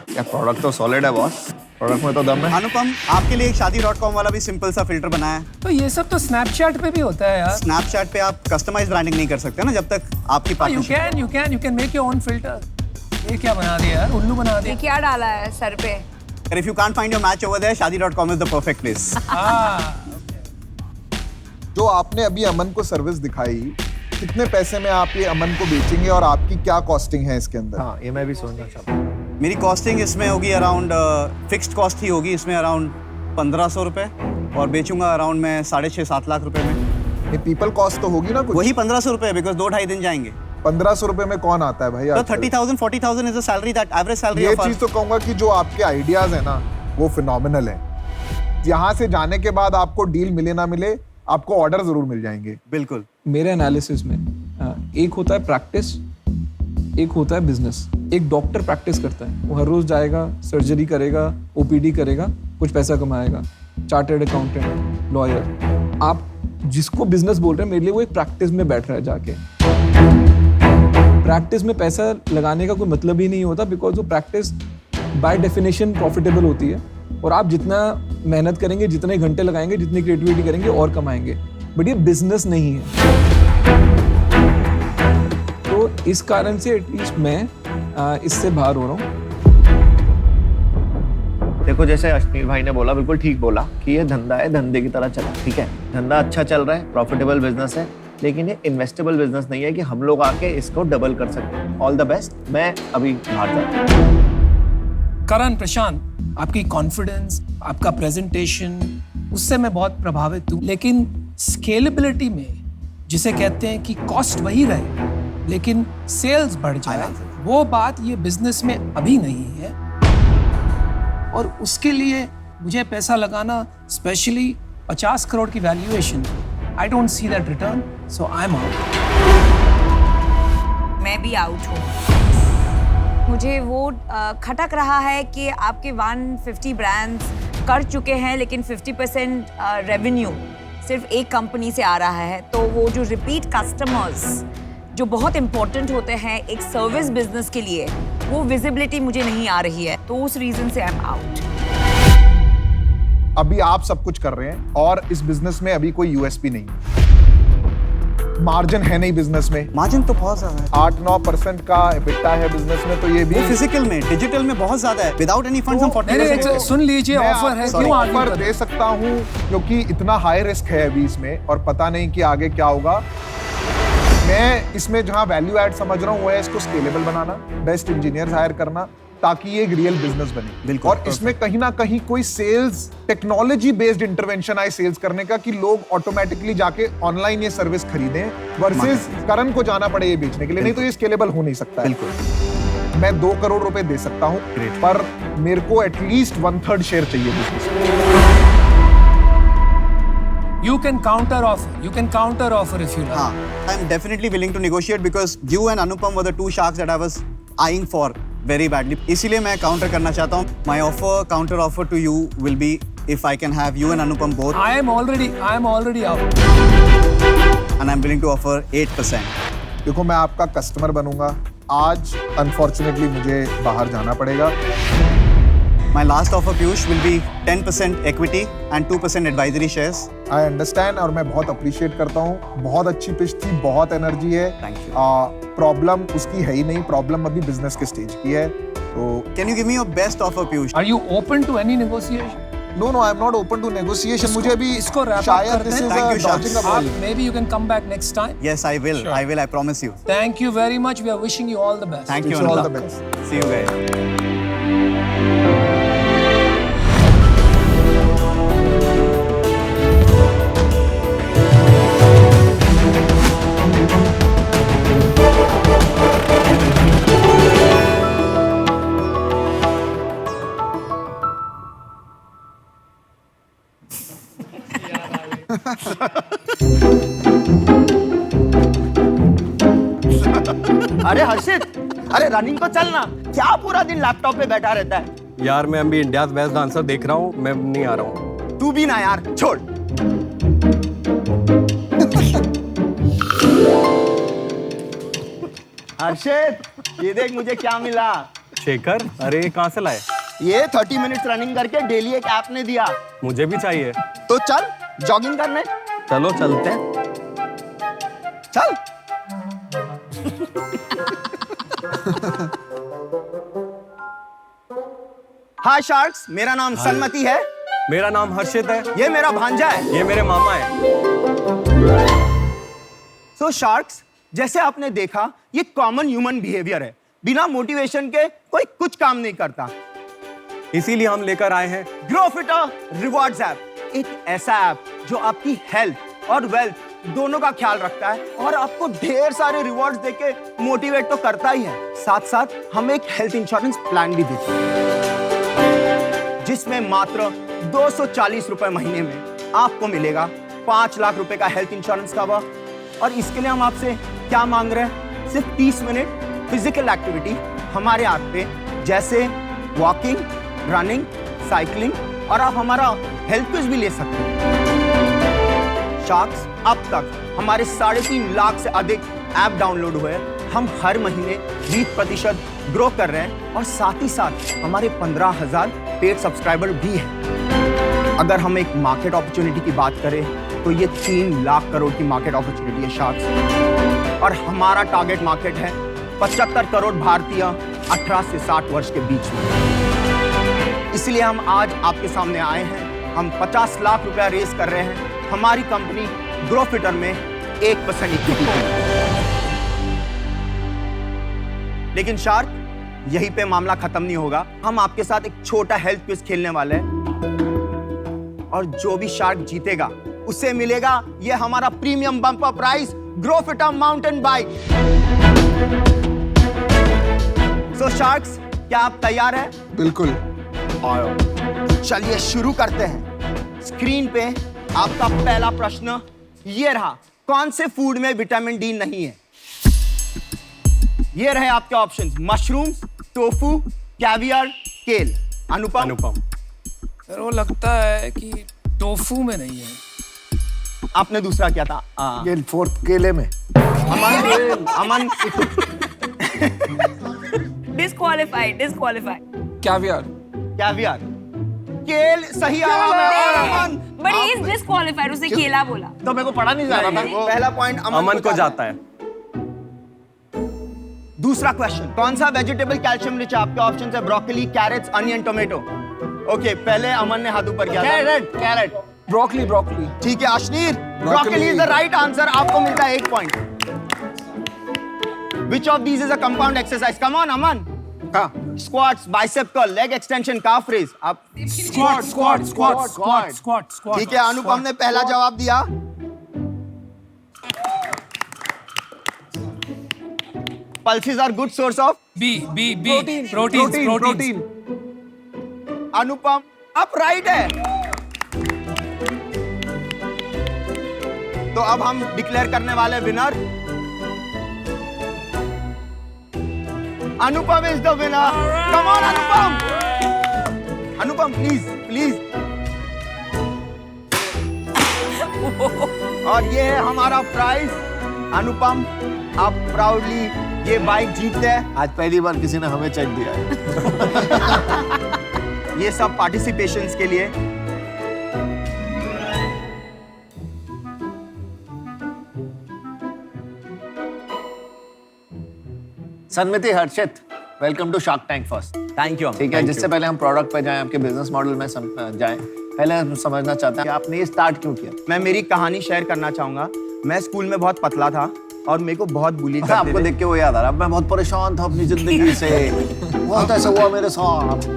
क्या प्रोडक्ट तो सॉलिड है बॉस, प्रोडक्ट में तो दम है। अनुपम, आपके लिए एक शादी.com वाला भी सिंपल सा फिल्टर बनाया है। तो ये सब तो स्नैपचैट पे भी होता है यार। स्नैपचैट पे आप कस्टमाइज ब्रांडिंग नहीं कर सकते ना जब तक आपकी you partnership. Can make your own filter. ये क्या बना दिया यार, उल्लू बना ये दिया। क्या डाला है सर पे? If you can't find your match over there, shaadi.com is the perfect place. हाँ, जो आपने अभी अमन को सर्विस दिखाई, कितने पैसे में आप ये अमन को बेचेंगे और आपकी क्या कॉस्टिंग है इसके अंदर? हाँ, ये मैं भी सोचना चाहता हूँ। मेरी कॉस्टिंग इसमें होगी अराउंड फिक्स्ड कॉस्ट ही होगी इसमें अराउंड 1500 रुपए और बेचूंगा अराउंड मैं 6.5-7 लाख रुपए में। ये पीपल कॉस्ट तो होगी ना कुछ? वही 1500 रुपए बिकॉज 2-2.5 दिन जाएंगे। 1500 रुपए में कौन आता है भाई? तो आजकल? 30,000-40,000 is the salary that average salary ये ऑफ चीज तो कहूंगा कि जो आपके आइडियाज है ना वो फिनोमिनल है। यहाँ से जाने के बाद आपको डील मिले ना मिले, आपको ऑर्डर जरूर मिल जाएंगे। बिल्कुल। मेरे एनालिसिस में एक होता है प्रैक्टिस, एक होता है बिजनेस। एक डॉक्टर प्रैक्टिस करता है, वो हर रोज जाएगा, सर्जरी करेगा, OPD करेगा, कुछ पैसा कमाएगा, चार्टर्ड अकाउंटेंट, लॉयर। आप जिसको बिजनेस बोल रहे हैं, मेरे लिए वो एक प्रैक्टिस में बैठ रहा है जाके। प्रैक्टिस में पैसा लगाने का कोई मतलब ही नहीं होता, बिकॉज वो प्रैक्टिस बाय डेफिनेशन प्रॉफिटेबल होती है और आप जितना मेहनत करेंगे, जितने घंटे लगाएंगे, जितनी क्रिएटिविटी करेंगे और कमाएंगे। बट ये बिजनेस नहीं है। तो इस कारण से एटलीस्ट मैं इससे बाहर हो रहा हूँ। देखो, जैसे अश्नील भाई ने बोला, बिल्कुल ठीक बोला कि ये धंधा है, धंधे की तरह चला, ठीक है, धंधा अच्छा चल रहा है, प्रॉफिटेबल बिजनेस है, लेकिन ये इन्वेस्टेबल बिजनेस नहीं है कि हम लोग आके इसको डबल कर सकते हैं। ऑल द बेस्ट, मैं अभी बाहर जाता हूँ। करण, प्रशांत, आपकी कॉन्फिडेंस, आपका प्रेजेंटेशन, उससे मैं बहुत प्रभावित हूँ। लेकिन स्केलेबिलिटी में, जिसे कहते हैं कि कॉस्ट वही रहे लेकिन सेल्स बढ़ जाए, वो बात ये बिजनेस में अभी नहीं है। और उसके लिए मुझे पैसा लगाना, स्पेशली 50 करोड़ की valuation, I don't see that return, so I'm out. मैं भी आउट हूँ। मुझे वो खटक रहा है कि आपके 150 ब्रांड्स कर चुके हैं, लेकिन 50% रेवेन्यू सिर्फ एक कंपनी से आ रहा है। तो वो जो रिपीट कस्टमर्स जो बहुत इंपॉर्टेंट होते हैं एक सर्विस बिजनेस के लिए, वो विजिबिलिटी मुझे नहीं आ रही है, तो उस रीजन से आई एम आउट। अभी आप सब कुछ कर रहे हैं और इस बिजनेस में अभी कोई यूएसपी नहीं है, मार्जिन है नहीं बिजनेस में। मार्जिन तो बहुत ज्यादा है, 8-9% का EBITDA है बिजनेस में, तो ये भी वो फिजिकल में, डिजिटल में बहुत ज्यादा है। विदाउट एनी फंड्स हम 40% सुन लीजिए, ऑफर है, क्यों आगे ऑफर दे सकता हूँ क्योंकि इतना हाई रिस्क है अभी इसमें और पता नहीं कि आगे क्या होगा। मैं इसमें जहाँ वैल्यू ऐड समझ रहा हूँ वो है इसको स्केलेबल बनाना, बेस्ट इंजीनियर्स हायर करना, ताकि ये एक रियल बिजनेस बने। बिल्कुल। और इसमें कहीं ना कहीं कोई सेल्स टेक्नोलॉजी बेस्ड इंटरवेंशन आए सेल्स करने का, कि लोग ऑटोमेटिकली जाके ऑनलाइन ये सर्विस खरीदें वर्सेस करण को जाना पड़े ये बेचने के लिए, नहीं तो ये स्केलेबल हो नहीं सकता। बिल्कुल। मैं 2 करोड़ रुपए दे सकता हूँ, पर मेरे को एटलीस्ट 1/3 शेयर चाहिए बिजनेस में। You can counter offer. You can counter offer if you like. हाँ, I'm definitely willing to negotiate because you and Anupam were the two sharks that I was eyeing for very badly. इसीलिए मैं counter करना चाहता हूँ. My counter offer to you will be if I can have you and Anupam both. I am already out. And I'm willing to offer 8%. देखो मैं आपका customer बनूंगा, आज अनफॉर्चुनेटली मुझे बाहर जाना पड़ेगा। My last offer, Piyush, will be 10% equity and 2% advisory shares. I understand और मैं बहुत अप्रिशिएट करता हूँ। बहुत अच्छी पिच थी, बहुत एनर्जी है। Thank you. प्रॉब्लम उसकी है ही नहीं, प्रॉब्लम अभी बिजनेस के स्टेज की है। तो Can you give me your best offer, Piyush? Are you open to any negotiation? No I am not open to negotiation. मुझे अभी इसको wrap up शायद करते दिस हैं। इज Thank अ you, Shams. Dodging a ball. Maybe you can come back next time. Yes, I will. Sure. I will. I promise you. Thank you very much. We are wishing you all the best. Thank you, Wish you all the Anupam. best. See you guys. अरे हर्षित, अरे running तो चलना, क्या पूरा दिन laptop पे बैठा रहता है? यार मैं अभी इंडिया बेस्ट डांसर देख रहा हूँ, मैं नहीं आ रहा हूँ। तू भी ना यार, छोड़। हर्षित, ये देख मुझे क्या मिला। शेखर, अरे कहाँ से लाए? ये 30 मिनट्स रनिंग करके डेली एक ऐप ने दिया। मुझे भी चाहिए। तो चल जॉगिंग करने। चलो चलते हैं। चल। हाय शार्क्स, मेरा नाम सन्मति है। मेरा नाम हर्षित है। ये मेरा भांजा है। ये मेरे मामा है। सो शार्क्स, जैसे आपने देखा, ये कॉमन ह्यूमन बिहेवियर है। बिना मोटिवेशन के कोई कुछ काम नहीं करता। इसीलिए हम लेकर आए हैं ग्रोफिटर रिवॉर्ड्स ऐप, एक ऐसा ऐप जो आपकी हेल्थ और वेल्थ दोनों का ख्याल रखता है और आपको ढेर सारे रिवॉर्ड्स देके मोटिवेट तो करता ही है, साथ साथ हम एक हेल्थ इंश्योरेंस प्लान भी देते हैं जिसमें मात्र 240 रुपए महीने में आपको मिलेगा 5 लाख रुपए का हेल्थ इंश्योरेंस कवर। और इसके लिए हम आपसे क्या मांग रहे हैं? सिर्फ 30 मिनट फिजिकल एक्टिविटी हमारे ऐप पे, जैसे वॉकिंग, रनिंग, साइकिलिंग, और आप हमारा हेल्थ क्विज भी ले सकते हैं। शार्क्स, अब तक हमारे 3.5 लाख से अधिक ऐप डाउनलोड हुए। हम हर महीने 20% ग्रो कर रहे हैं और साथ ही साथ हमारे 15,000 पेड सब्सक्राइबर भी हैं। अगर हम एक मार्केट अपॉर्चुनिटी की बात करें तो ये 3 लाख करोड़ की मार्केट अपॉर्चुनिटी है शार्क्स, और हमारा टारगेट मार्केट है 75 करोड़ भारतीय 18 से 60 वर्ष के बीच में। इसलिए हम आज आपके सामने आए हैं। हम 50 लाख रुपया रेज कर रहे हैं हमारी कंपनी ग्रोफिटर में 1% इक्विटी पे। लेकिन शार्क, यहीं पे मामला खत्म नहीं होगा। हम आपके साथ एक छोटा हेल्थ क्विज खेलने वाले हैं और जो भी शार्क जीतेगा उसे मिलेगा ये हमारा premium bumper prize Grofitter mountain bike. So sharks, क्या आप तैयार हैं? बिल्कुल। चलिए शुरू करते हैं। स्क्रीन पे आपका पहला प्रश्न ये रहा, कौन से फूड में विटामिन डी नहीं है? ये रहे आपके ऑप्शंस: मशरूम्स, टोफू, कैवियर, केल। अनुपम? अनुपम। सर वो लगता है कि टोफू में नहीं है। आपने दूसरा क्या था? ये फोर्थ केले में। अमन डिस्क्वालीफाइड कैवियर। कैवियर, केल सही आया है और अमन बट ही इज डिस्क्वालीफाइड, उसने केला बोला। तो मेरे को पढ़ा नहीं जा रहा था। पहला पॉइंट अमन को जाता है। दूसरा क्वेश्चन, कौन सा वेजिटेबल कैल्शियम रिच है? आपके ऑप्शन है broccoli, carrots, onion, tomato. Okay, पहले अमन ने हाथ ऊपर किया। कैरेट। Broccoli broccoli. ठीक है Ashneer, broccoli is the right answer. आपको मिलता है 1 point. Which of these is a compound exercise? Come on, Aman. Squats, bicep curl, leg extension, calf raise. आप स्क्वाट। ठीक है, अनुपम ने पहला जवाब दिया। Pulses are good source of B protein. Anupam आप राइट है। तो अब हम डिक्लेयर करने वाले winner. Anupam is the winner. Come on Anupam. Anupam please. और ये है हमारा प्राइज। अनुपम आप प्राउडली ये बाइक जीतते हैं। आज पहली बार किसी ने हमें चेक दिया है। ये सब पार्टिसिपेशंस के लिए। Sanmati, Harshit, welcome to shark tank first. Thank you. ठीक है, जिससे पहले हम प्रोडक्ट पे जाएं, आपके बिजनेस मॉडल में जाएं, पहले हम समझना चाहते हैं कि आपने ये स्टार्ट क्यों किया। मैं मेरी कहानी शेयर करना चाहूंगा। मैं स्कूल में बहुत पतला था और मेरे को बहुत बुली करते आपको थे। देख के वो याद आ रहा है, मैं बहुत परेशान था अपनी जिंदगी से, बहुत ऐसा हुआ मेरे साथ।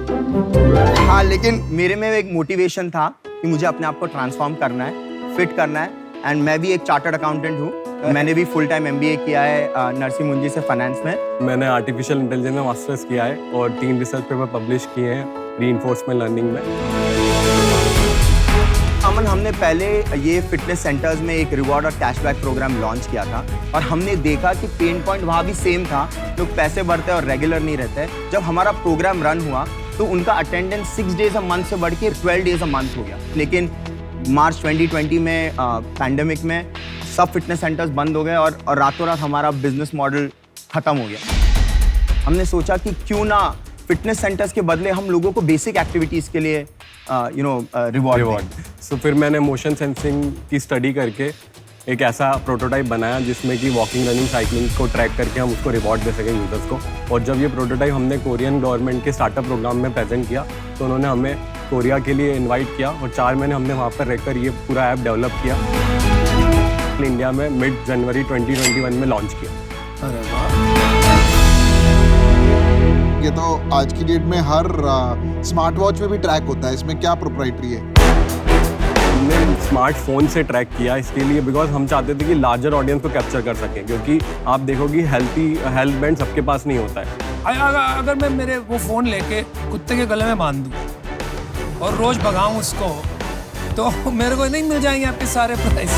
हाँ, लेकिन मेरे में एक मोटिवेशन था कि मुझे अपने आप को ट्रांसफॉर्म करना है, फिट करना है। एंड मैं भी एक चार्टर्ड अकाउंटेंट हूँ। मैंने भी फुल टाइम MBA किया है नरसिंह मुंजी से फाइनेंस में। मैंने आर्टिफिशियल इंटेलिजेंस में मास्टर्स किया है और 3 रिसर्च पेपर पब्लिश किए हैं रीइंफोर्समेंट लर्निंग में। अमन, हमने पहले ये फिटनेस सेंटर्स में एक रिवॉर्ड और कैशबैक प्रोग्राम लॉन्च किया था और हमने देखा कि पेन पॉइंट वहाँ भी सेम था। लोग पैसे भरते और रेगुलर नहीं रहते। जब हमारा प्रोग्राम रन हुआ तो उनका अटेंडेंस 6 डेज अ मंथ से बढ़ के 12 डेज अ मंथ हो गया। लेकिन मार्च 2020 में पैंडेमिक में सब फिटनेस सेंटर्स बंद हो गए और रातों रात हमारा बिजनेस मॉडल खत्म हो गया। हमने सोचा कि क्यों ना फिटनेस सेंटर्स के बदले हम लोगों को बेसिक एक्टिविटीज़ के लिए रिवॉर्ड। सो फिर मैंने मोशन सेंसिंग की स्टडी करके एक ऐसा प्रोटोटाइप बनाया जिसमें कि वॉकिंग, रनिंग, साइकिलिंग को ट्रैक करके हम उसको रिवॉर्ड दे सकें यूजर्स को। और जब ये प्रोटोटाइप हमने कोरियन गवर्नमेंट के स्टार्टअप प्रोग्राम में प्रेजेंट किया तो उन्होंने हमें कोरिया के लिए इन्वाइट किया और 4 महीने हमने वहाँ पर रहकर ये पूरा ऐप डेवलप किया। इंडिया में मिड जनवरी 2021 में लॉन्च किया। अरे वाह। ये तो आज की डेट में हर स्मार्ट वॉच में भी ट्रैक होता है, इसमें क्या प्रोप्राइटरी है? हमने स्मार्टफोन से ट्रैक किया इसके लिए बिकॉज हम चाहते थे कि लार्जर ऑडियंस को कैप्चर कर सकें, क्योंकि आप देखोगे हेल्थ बैंड सबके पास नहीं होता है। अगर मैं मेरे वो फोन लेके कुत्ते के गले में बांध दूं और रोज भगाऊं उसको तो मेरे को नहीं मिल जाएंगे आपके सारे प्राइस?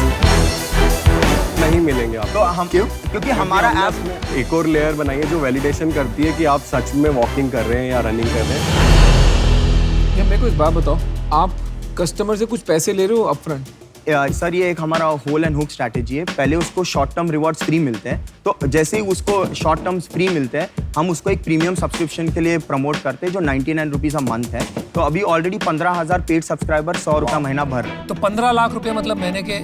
नहीं मिलेंगे आपको। तो हम क्योंकि हमारा ऐप एक और लेयर बनाई है जो वैलिडेशन करती है कि आप सच में वॉकिंग कर रहे हैं या रनिंग कर रहे हैं। ये मेरे को इस बात बताओ, आप कस्टमर से कुछ पैसे ले रहे हो अपफ्रंट? सर ये एक हमारा होल एंड हुक स्ट्रैटेजी है। पहले उसको शॉर्ट टर्म रिवॉर्ड्स फ्री मिलते हैं, तो जैसे ही उसको शॉर्ट टर्म्स फ्री मिलते हैं हम उसको एक प्रीमियम सब्सक्रिप्शन के लिए प्रमोट करते हैं जो 99 रुपीज़ अ मंथ है। तो अभी ऑलरेडी 15,000 पेड सब्सक्राइबर 100 रुपये महीना भर रहे हैं। तो 15 लाख रुपए मतलब महीने के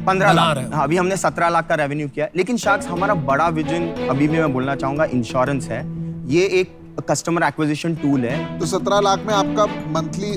15 लाख। हाँ, अभी हमने 17 लाख का रेवेन्यू किया। लेकिन शार्क्स हमारा बड़ा विजन अभी भी मैं बोलना चाहूँगा इंश्योरेंस है। ये एक कस्टमर एक्विजिशन टूल है। तो 17 लाख में आपका मंथली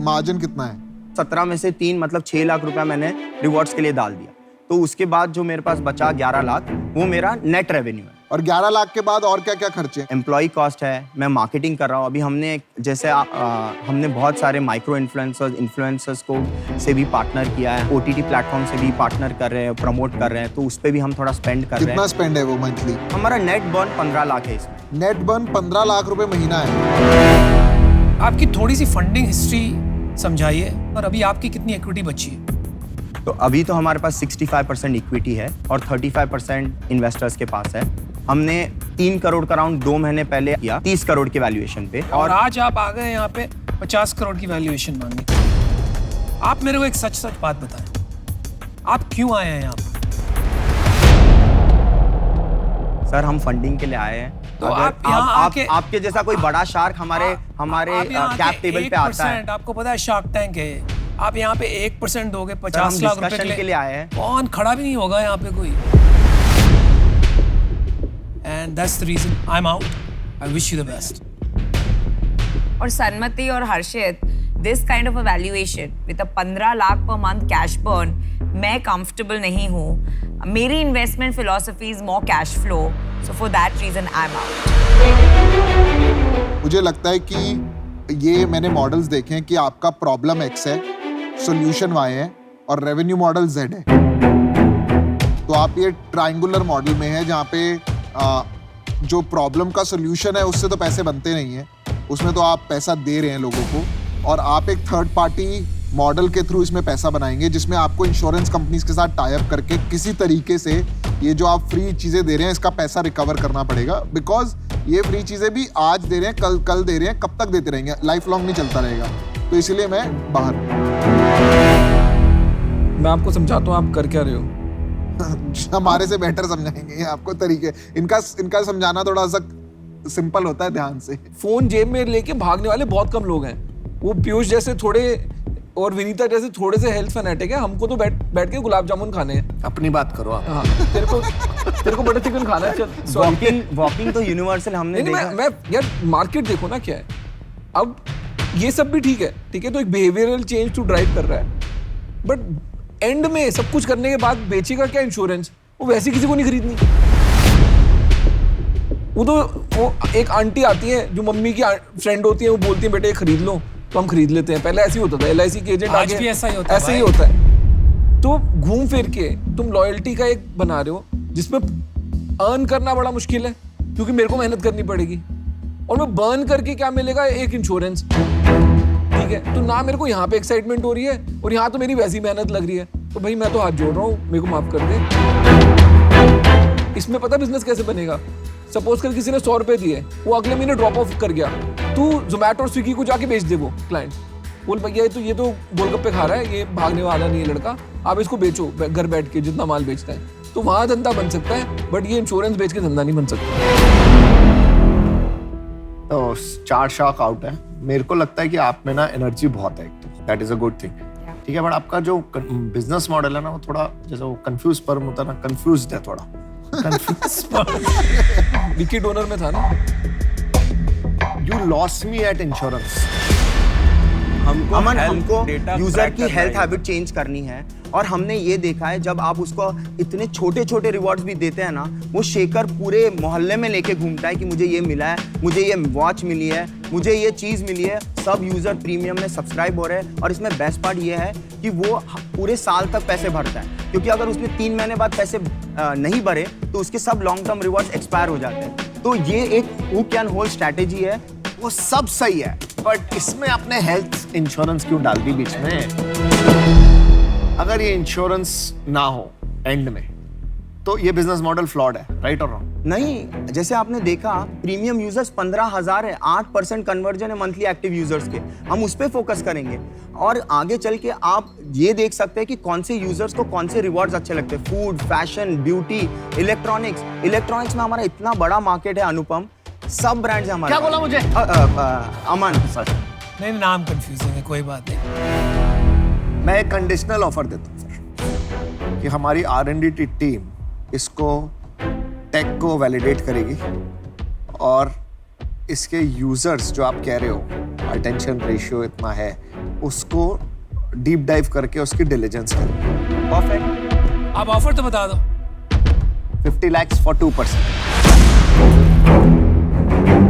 मार्जिन कितना है? 17 में से 3 मतलब 6 लाख रुपया मैंने रिवॉर्ड्स के लिए डाल दिया। तो उसके बाद जो मेरे पास बचा 11 लाख वो मेरा नेट रेवेन्यू है। और 11 लाख के बाद और क्या क्या खर्चे? एम्प्लॉय कॉस्ट है, मैं मार्केटिंग कर रहा हूँ। अभी हमने जैसे हमने बहुत सारे माइक्रो इन्फ्लुएंसर्स को से भी पार्टनर किया है, OTT प्लेटफॉर्म से भी पार्टनर कर रहे हैं, प्रमोट कर रहे हैं, तो उस पर भी हम थोड़ा स्पेंड कर रहे हैं। कितना स्पेंड है वो मंथली? हमारा नेट बर्न 15 लाख है इसमें। नेट बर्न 15 लाख रुपए महीना है। आपकी थोड़ी सी फंडिंग हिस्ट्री समझाइए और अभी आपकी कितनी इक्विटी बची है? तो अभी तो हमारे पास 65% इक्विटी है और 35% इन्वेस्टर्स के पास है। हमने 3 करोड़ का राउंड 2 महीने पहले किया 30 करोड़ के वैल्यूएशन पे। और आज आप आ गए यहाँ पे 50 करोड़ की वैल्यूएशन मांगने। आप मेरे को एक सच बात बताएं, आप क्यों आए हैं यहाँ पे? सर हम फंडिंग के लिए आए हैं। तो अगर आप यहाँ आके- आपके जैसा कोई बड़ा शार्क हमारे कैप टेबल पे आता है। आपको पता है शार्क टैंक है, आप यहाँ पे 1% दोगे 50 लाख रुपए डिस्कशन के लिए आए हैं। कौन खड़ा भी नहीं होगा यहाँ पे कोई। And that's the reason I am out. I wish you the best. और सन्मति और Harshit, this kind of a valuation with a 15 lakh per month cash burn, मैं कंफर्टेबल नहीं हूँ। मेरी investment philosophy is more cash flow, so for that reason I am out. मुझे लगता है कि ये मैंने मॉडल्स देखे हैं कि आपका प्रॉब्लम एक्स है, सॉल्यूशन वाई है और रेवेन्यू मॉडल जेड है। तो आप ये ट्रायंगुलर मॉडल में है जहाँ पे जो प्रॉब्लम का सॉल्यूशन है उससे तो पैसे बनते नहीं है, उसमें तो आप पैसा दे रहे हैं लोगों को, और आप एक थर्ड पार्टी मॉडल के थ्रू इसमें पैसा बनाएंगे जिसमें आपको इंश्योरेंस कंपनीज के साथ टाई अप करके किसी तरीके से ये जो आप फ्री चीज़ें दे रहे हैं इसका पैसा रिकवर करना पड़ेगा। बिकॉज ये फ्री चीज़ें भी आज दे रहे हैं, कल दे रहे हैं, कब तक देते रहेंगे, लाइफ लॉन्ग नहीं चलता रहेगा। तो इसलिए मैं बाहर हूँ। मैं आपको समझाता हूँ आप कर क्या रहे हो। हमारे से बेटर समझाएंगे आपको तरीके। इनका समझाना थोड़ा सा सिंपल होता है ध्यान से। फोन जेब में लेके भागने वाले बहुत कम लोग हैं। वो पीयूष जैसे थोड़े और विनीता जैसे थोड़े से हेल्थ फैनेटिक है। हमको तो बैठ के गुलाब जामुन खाने हैं। अपनी बात करो आप। हाँ, तेरे को बटर चिकन खाना है। चल वॉकिंग तो यूनिवर्सल हमने नहीं, देखा। मैं यार मार्केट देखो ना क्या है। अब ये सब भी ठीक है तो एक बिहेवियरल चेंज टू ड्राइव कर रहा है, बट एंड में सब कुछ करने के बाद बेचेगा क्या इंश्योरेंस? वो वैसे किसी को नहीं खरीदनी। वो एक आंटी आती है जो मम्मी की फ्रेंड होती है, वो बोलती है बेटे खरीद लो, तो हम खरीद लेते हैं। पहले ऐसे ही होता था, LIC के एजेंट आज भी ऐसा ही होता है। ऐसे ही होता है। तो घूम फिर के तुम लॉयल्टी का एक बना रहे हो जिसमें अर्न करना बड़ा मुश्किल है क्योंकि मेरे को मेहनत करनी पड़ेगी, और मैं बर्न करके क्या मिलेगा? एक इंश्योरेंस। ठीक है, तो ना मेरे को यहाँ पे एक्साइटमेंट हो रही है और यहाँ तो मेरी वैसी मेहनत लग रही है। तो भाई मैं तो हाथ जोड़ रहा हूँ, मेरे को माफ कर दे। इसमें पता बिजनेस कैसे बनेगा? सपोज कर किसी ने 100 रुपए दिए, वो अगले महीने ड्रॉप ऑफ कर गया, तू जोमेटो और स्विगी को जाके बेच दे। वो क्लाइंट बोल भैया ये तो गोलगप्पे खा रहा है, ये भागने वाला नहीं है लड़का, आप इसको बेचो घर बैठ के जितना माल बेचता है। तो वहां धंधा बन सकता है, बट ये इंश्योरेंस बेच के धंधा नहीं बन सकता। तो 4 शार्क आउट है। मेरे को लगता है कि आप में ना एनर्जी बहुत है, that is a good thing. ठीक है, बट आपका जो बिजनेस मॉडल है ना वो थोड़ा जैसे वो कंफ्यूज स्पर्म होता है ना, कंफ्यूज्ड है थोड़ा। विकी डोनर में था ना। You lost me at insurance. हमको यूजर की हेल्थ हैबिट चेंज करनी है, और हमने ये देखा है जब आप उसको इतने छोटे छोटे रिवॉर्ड्स भी देते हैं ना, वो शेखर पूरे मोहल्ले में लेके घूमता है कि मुझे ये मिला है, मुझे ये वॉच मिली है, मुझे ये चीज मिली है। सब यूजर प्रीमियम में सब्सक्राइब हो रहे हैं, और इसमें बेस्ट पार्ट ये है कि वो पूरे साल तक पैसे भरता है, क्योंकि अगर उसने 3 महीने बाद पैसे नहीं भरे तो उसके सब लॉन्ग टर्म रिवॉर्ड्स एक्सपायर हो जाते हैं। तो ये एक हुक एंड होल्ड स्ट्रैटेजी है। वो सब सही है, बट इसमें आपने हेल्थ इंश्योरेंस क्यों डाल दी बीच में? अगर ये इंश्योरेंस ना हो एंड में तो ये बिजनेस मॉडल फ्लॉड है, राइट और रॉन्ग? नहीं, जैसे आपने देखा प्रीमियम यूजर्स 15,000 है, 8% कन्वर्जन है मंथली एक्टिव यूजर्स के। हम उस पे फोकस करेंगे, और आगे चल के आप ये देख सकते हैं कि कौन से यूजर्स को कौन से रिवॉर्ड्स अच्छे लगते हैं। फूड, फैशन, ब्यूटी, इलेक्ट्रॉनिक्स में हमारा इतना बड़ा मार्केट है अनुपम, सब ब्रांड्स हैं हमारे। क्या बोला मुझे? अमन सर, नहीं, नाम कंफ्यूजिंग है, कोई बात नहीं। मैं एक कंडीशनल ऑफर देता हूँ कि हमारी R&D टीम इसको टेक को वैलिडेट करेगी, और इसके यूजर्स जो आप कह रहे हो अटेंशन रेशियो इतना है, उसको डीप डाइव करके उसकी डिलीजेंस करेगी। परफेक्ट। आप ऑफर तो बता दो। 50 lakhs for 2%।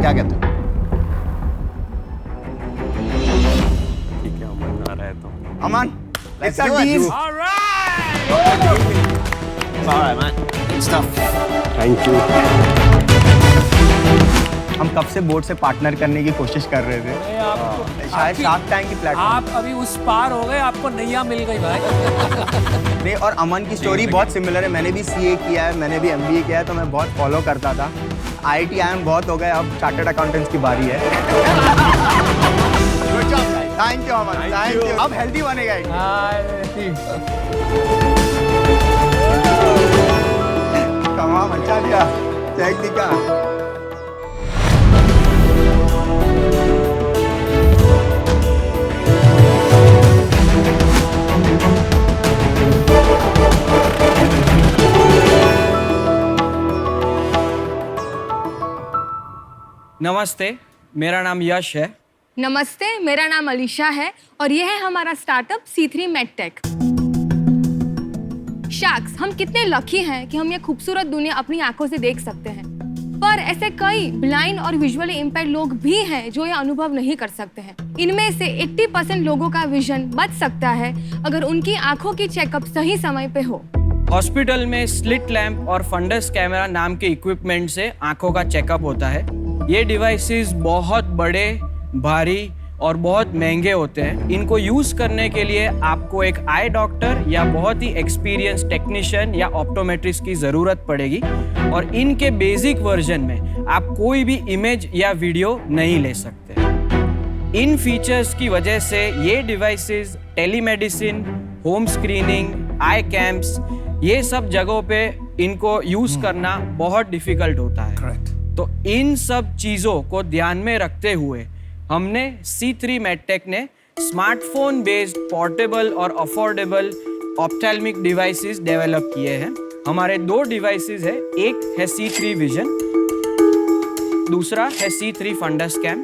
क्या कहते हो? ठीक है, अमन आ रहा है तो अमन, Let's it's a do it, deal. dude. Alright, man. Good stuff. Thank you. हम कब से बोर्ड से पार्टनर करने की कोशिश कर रहे थे, शायद शार्क टैंक की प्लेटफॉर्म। आप अभी उस पार हो गए, आपको नैया मिल गई भाई। नहीं, और अमन की स्टोरी बहुत सिमिलर है। मैंने भी CA किया है, मैंने भी MBA किया है, तो मैं बहुत फॉलो करता था। IIM बहुत हो गए, अब चार्टर्ड अकाउंटेंट्स की बारी है। Good job guys, thank you Aman, thank you. अब हेल्दी बनेगा। कमाल मचा दिया, चेक दिखा। नमस्ते, मेरा नाम यश है। नमस्ते, मेरा नाम अलीशा है और ये है हमारा स्टार्टअप C3 मेडटेक। शार्क्स, हम कितने लकी हैं कि हम ये खूबसूरत दुनिया अपनी आंखों से देख सकते हैं, पर ऐसे कई ब्लाइंड और विजुअली इम्पेयर्ड लोग भी हैं जो ये अनुभव नहीं कर सकते हैं। इनमें से 80% लोगों का विजन बच सकता है अगर उनकी आंखों की चेकअप सही समय पे हो। हॉस्पिटल में स्लिट लैंप और फंडस कैमरा नाम के इक्विपमेंट से आंखों का चेकअप होता है। ये डिवाइसेस बहुत बड़े, भारी और बहुत महंगे होते हैं। इनको यूज करने के लिए आपको एक आई डॉक्टर या बहुत ही एक्सपीरियंस टेक्नीशियन या ऑप्टोमेट्रिस्ट की ज़रूरत पड़ेगी और इनके बेसिक वर्जन में आप कोई भी इमेज या वीडियो नहीं ले सकते। इन फीचर्स की वजह से ये डिवाइसेस टेलीमेडिसिन, होम स्क्रीनिंग, आई कैम्प्स, ये सब जगहों पे इनको यूज करना बहुत डिफिकल्ट होता है। Correct. तो इन सब चीज़ों को ध्यान में रखते हुए हमने C3 मेडटेक ने स्मार्टफोन बेस्ड पोर्टेबल और अफोर्डेबल ऑप्थेल्मिक डिवाइसेस डेवलप किए हैं। हमारे 2 डिवाइसेस है, एक है C3 विजन, दूसरा है C3 फंडस कैम।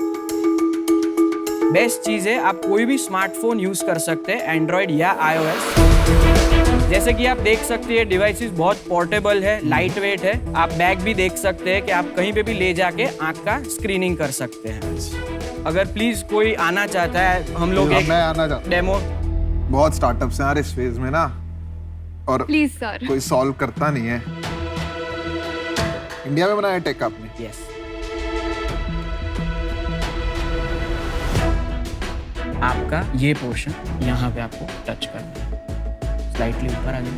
बेस्ट चीज़ है, आप कोई भी स्मार्टफोन यूज़ कर सकते हैं, एंड्रॉयड या iOS। जैसे कि आप देख सकते हैं डिवाइसेस बहुत पोर्टेबल है, लाइट वेट है। आप बैग भी देख सकते हैं कि आप कहीं पे भी ले जाके आँख का स्क्रीनिंग कर सकते हैं। अगर प्लीज कोई आना चाहता है, हम लोग एक मैं आना चाहता डेमो। बहुत स्टार्टअप्स हैं यार इस फेज में ना, और प्लीज सर, कोई सॉल्व करता नहीं है। इंडिया में बनाया टेक आपने? यस। आपका ये पोर्शन यहाँ पे आपको टच करना है, स्लाइटली ऊपर आ जाए।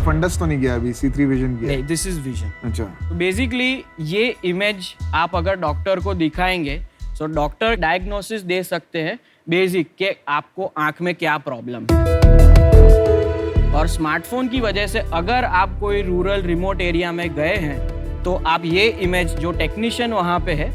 फंडस तो नहीं गया अभी, C3 विजन गया। नहीं, दिस इज विजन। अच्छा, तो बेसिकली ये इमेज आप अगर डॉक्टर को दिखाएंगे तो डॉक्टर डायग्नोसिस दे सकते हैं बेसिक के आपको आंख में क्या प्रॉब्लम है। और स्मार्टफोन की वजह से अगर आप कोई रूरल रिमोट एरिया में गए हैं तो आप ये इमेज जो टेक्नीशियन वहाँ पे है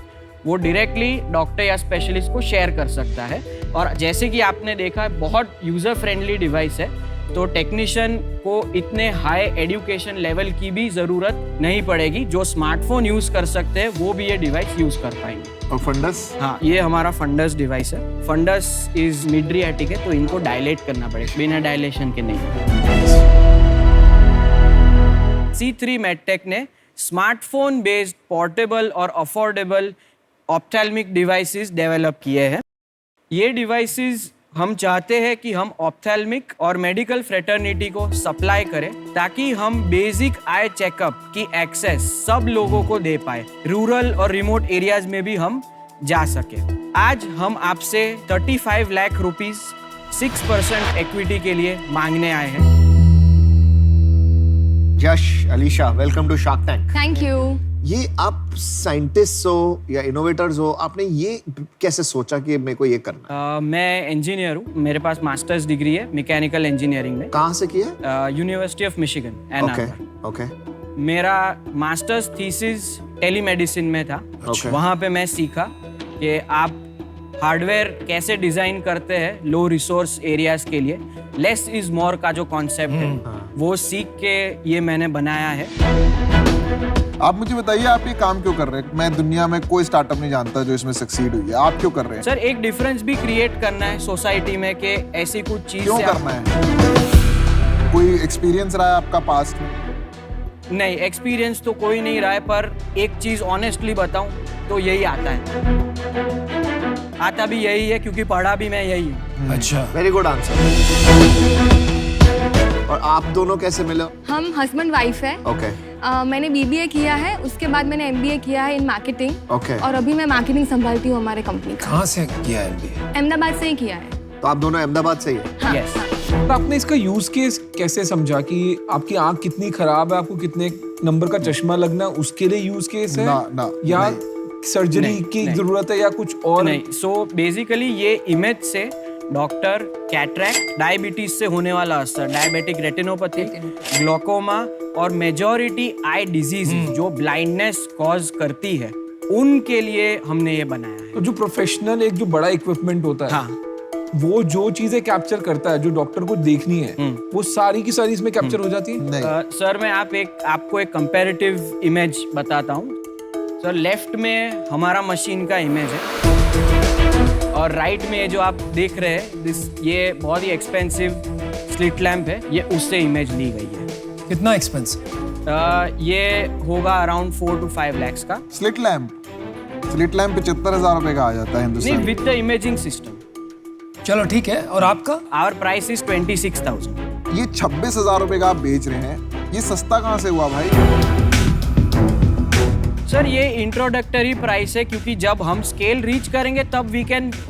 वो डायरेक्टली डॉक्टर या स्पेशलिस्ट को शेयर कर सकता है। और जैसे कि आपने देखा, बहुत यूज़र फ्रेंडली डिवाइस है, तो टेक्नीशियन को इतने हाई एजुकेशन लेवल की भी ज़रूरत नहीं पड़ेगी। जो स्मार्टफोन यूज़ कर सकते हैं वो भी ये डिवाइस यूज़ कर पाएंगे। और फंडस? हाँ, ये हमारा फंडस डिवाइस है। फंडस इज मिडरियाटिक है, तो इनको डायलेट करना पड़ेगा, बिना डायलेशन के नहीं। C3 मेडटेक ने स्मार्टफोन बेस्ड पोर्टेबल और अफोर्डेबल ऑप्थेल्मिक डिवाइसेस डेवलप किए हैं। ये डिवाइसेस हम चाहते हैं कि हम ऑप्थेल्मिक और मेडिकल फ्रेटर्निटी को सप्लाई करें ताकि हम बेसिक आई चेकअप की एक्सेस सब लोगों को दे पाए, रूरल और रिमोट एरियाज में भी हम जा सके। आज हम आपसे 35 लाख रुपीस 6% इक्विटी के लिए मांगने आए हैं। Yash, Alisha, welcome to shark tank. Thank you. ये आप साइंटिस्ट हो या इनोवेटर्स हो, आपने ये कैसे सोचा कि मेरे को ये करना? मैं इंजीनियर हूँ, मेरे पास मास्टर्स डिग्री है मैकेनिकल इंजीनियरिंग में। कहाँ से किया? यूनिवर्सिटी ऑफ मिशिगन, एन आर। ओके। मेरा मास्टर्स थीसिस टेलीमेडिसिन में था। वहाँ पे मैं सीखा कि आप हार्डवेयर कैसे डिजाइन करते हैं लो रिसोर्स एरियाज के लिए। लेस इज मोर का जो कॉन्सेप्ट है वो सीख के ये मैंने बनाया है। आप मुझे बताइए, आप ये काम क्यों कर रहे हैं? मैं दुनिया में कोई स्टार्टअप नहीं जानता जो इसमें सक्सीड हुई है, आप क्यों कर रहे हैं? सर, एक डिफरेंस भी क्रिएट करना है सोसाइटी में कि ऐसी कुछ चीज क्यों करना है? कोई एक्सपीरियंस रहा है आपका पास्ट में? नहीं, एक्सपीरियंस तो कोई नहीं रहा है, पर एक चीज ऑनेस्टली बताऊं तो यही आता है। आता भी यही है क्योंकि पढ़ा भी मैं यही हूँ। अच्छा, वेरी गुड आंसर। और आप दोनों कैसे मिले? हम हस्बैंड वाइफ है। ओके। मैंने BBA किया है, उसके बाद मैंने MBA किया है इन मार्केटिंग। ओके। और अभी मैं मार्केटिंग संभालती हूँ हमारे कंपनी का। कहाँ से किया MBA? अहमदाबाद से ही किया है। तो आप दोनों अहमदाबाद से ही है? यस तो आपने इसका यूज केस कैसे समझा कि आपकी आंख कितनी खराब है, आपको कितने नंबर का चश्मा लगना, उसके लिए यूज केस है ना, या सर्जरी नहीं, की नहीं। जरूरत है या कुछ और? नहीं, सो बेसिकली ये इमेज से डॉक्टर कैटरैक्ट, डायबिटीज से होने वाला असर, डायबिटिक रेटिनोपैथी, ग्लोकोमा और मेजॉरिटी आई डिजीज जो ब्लाइंडनेस कॉज करती है, उनके लिए हमने ये बनाया है। तो जो प्रोफेशनल एक जो बड़ा इक्विपमेंट होता है, हाँ, वो जो चीजें कैप्चर करता है जो डॉक्टर को देखनी है, वो सारी की सारी इसमें कैप्चर हो जाती है? सर मैं आपको एक कंपैरेटिव इमेज बताता हूँ। सर लेफ्ट में हमारा मशीन का इमेज है और राइट में ये जो आप देख रहे हैं ये बहुत ही एक्सपेंसिव स्लिट लैम्प है, ये उससे इमेज ली गई है। कितना एक्सपेंसिव? ये होगा अराउंड 4 to 5 lakhs का। स्लिट लैम्प 75,000 रुपए का आ जाता है नहीं, Hindustan. With the imaging system. चलो ठीक है, और आपका? Our price is 26,000। ये 26,000 रुपए का आप बेच रहे हैं, ये सस्ता कहाँ से हुआ भाई? सर ये इंट्रोडक्टरी प्राइस है, क्योंकि जब हम स्केल रीच करेंगे तब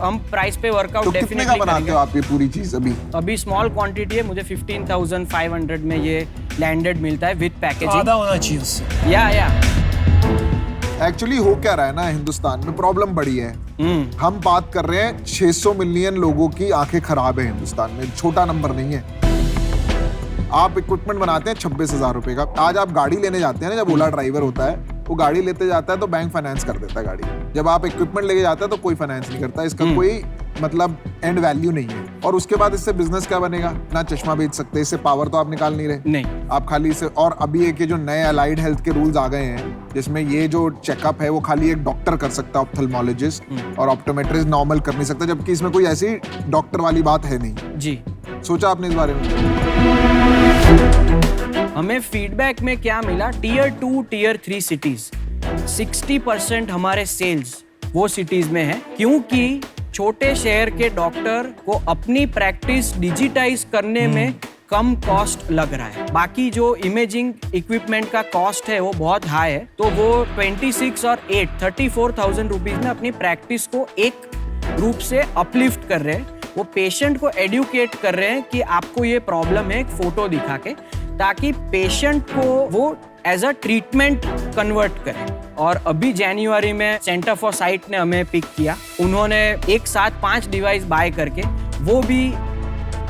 हम प्राइस पे वर्कआउट तो कितने का बनाते हो आप ये पूरी चीज अभी? अभी स्मॉल क्वांटिटी है, मुझे 15,500 में ये लैंडेड मिलता है विद पैकेजिंग। आधा होना चाहिए उससे। या एक्चुअली हो क्या रहा है ना, हिंदुस्तान में प्रॉब्लम बड़ी है। हम बात कर रहे हैं 600 मिलियन लोगों की आंखें खराब है हिंदुस्तान में, छोटा नंबर नहीं है। आप इक्विपमेंट बनाते हैं 26,000 रुपए का। आज आप गाड़ी लेने जाते हैं ना, जब ओला ड्राइवर होता है वो गाड़ी लेते जाता है तो बैंक फाइनेंस कर देता है गाड़ी। जब आप इक्विपमेंट लेके जाते हैं तो कोई फाइनेंस नहीं करता। इसका कोई मतलब एंड वैल्यू नहीं है। और उसके बाद इससे बिजनेस क्या बनेगा? ना चश्मा बेच सकते, इससे पावर तो आप निकाल नहीं रहे। नहीं, आप खाली इसे, और अभी एक ये जो नए अलाइड हेल्थ के रूल्स आ गए हैं जिसमें ये जो चेकअप है वो खाली एक डॉक्टर कर सकता है, ऑप्थेल्मोलॉजिस्ट, और ऑप्टोमेट्रिस्ट नॉर्मल कर नहीं सकता, जबकि इसमें कोई ऐसी डॉक्टर वाली बात है नहीं। जी, सोचा आपने इस बारे में? हमें फीडबैक में क्या मिला, टीयर 2 टीयर 3 सिटीज 60% हमारे सेल्स वो सिटीज में है, क्योंकि छोटे शहर के डॉक्टर को अपनी प्रैक्टिस डिजिटाइज करने में कम कॉस्ट लग रहा है। बाकी जो इमेजिंग इक्विपमेंट का कॉस्ट है वो बहुत हाई है, तो वो 26 और 8 34,000 रुपीज में अपनी प्रैक्टिस को एक रूप से अपलिफ्ट कर रहे हैं। वो पेशेंट को एडुकेट कर रहे हैं कि आपको ये प्रॉब्लम है, एक फोटो दिखा के, ताकि पेशेंट को वो एज अ ट्रीटमेंट कन्वर्ट करें। और अभी जनवरी में सेंटर फॉर साइट ने हमें पिक किया, उन्होंने एक साथ 5 डिवाइस बाय करके वो भी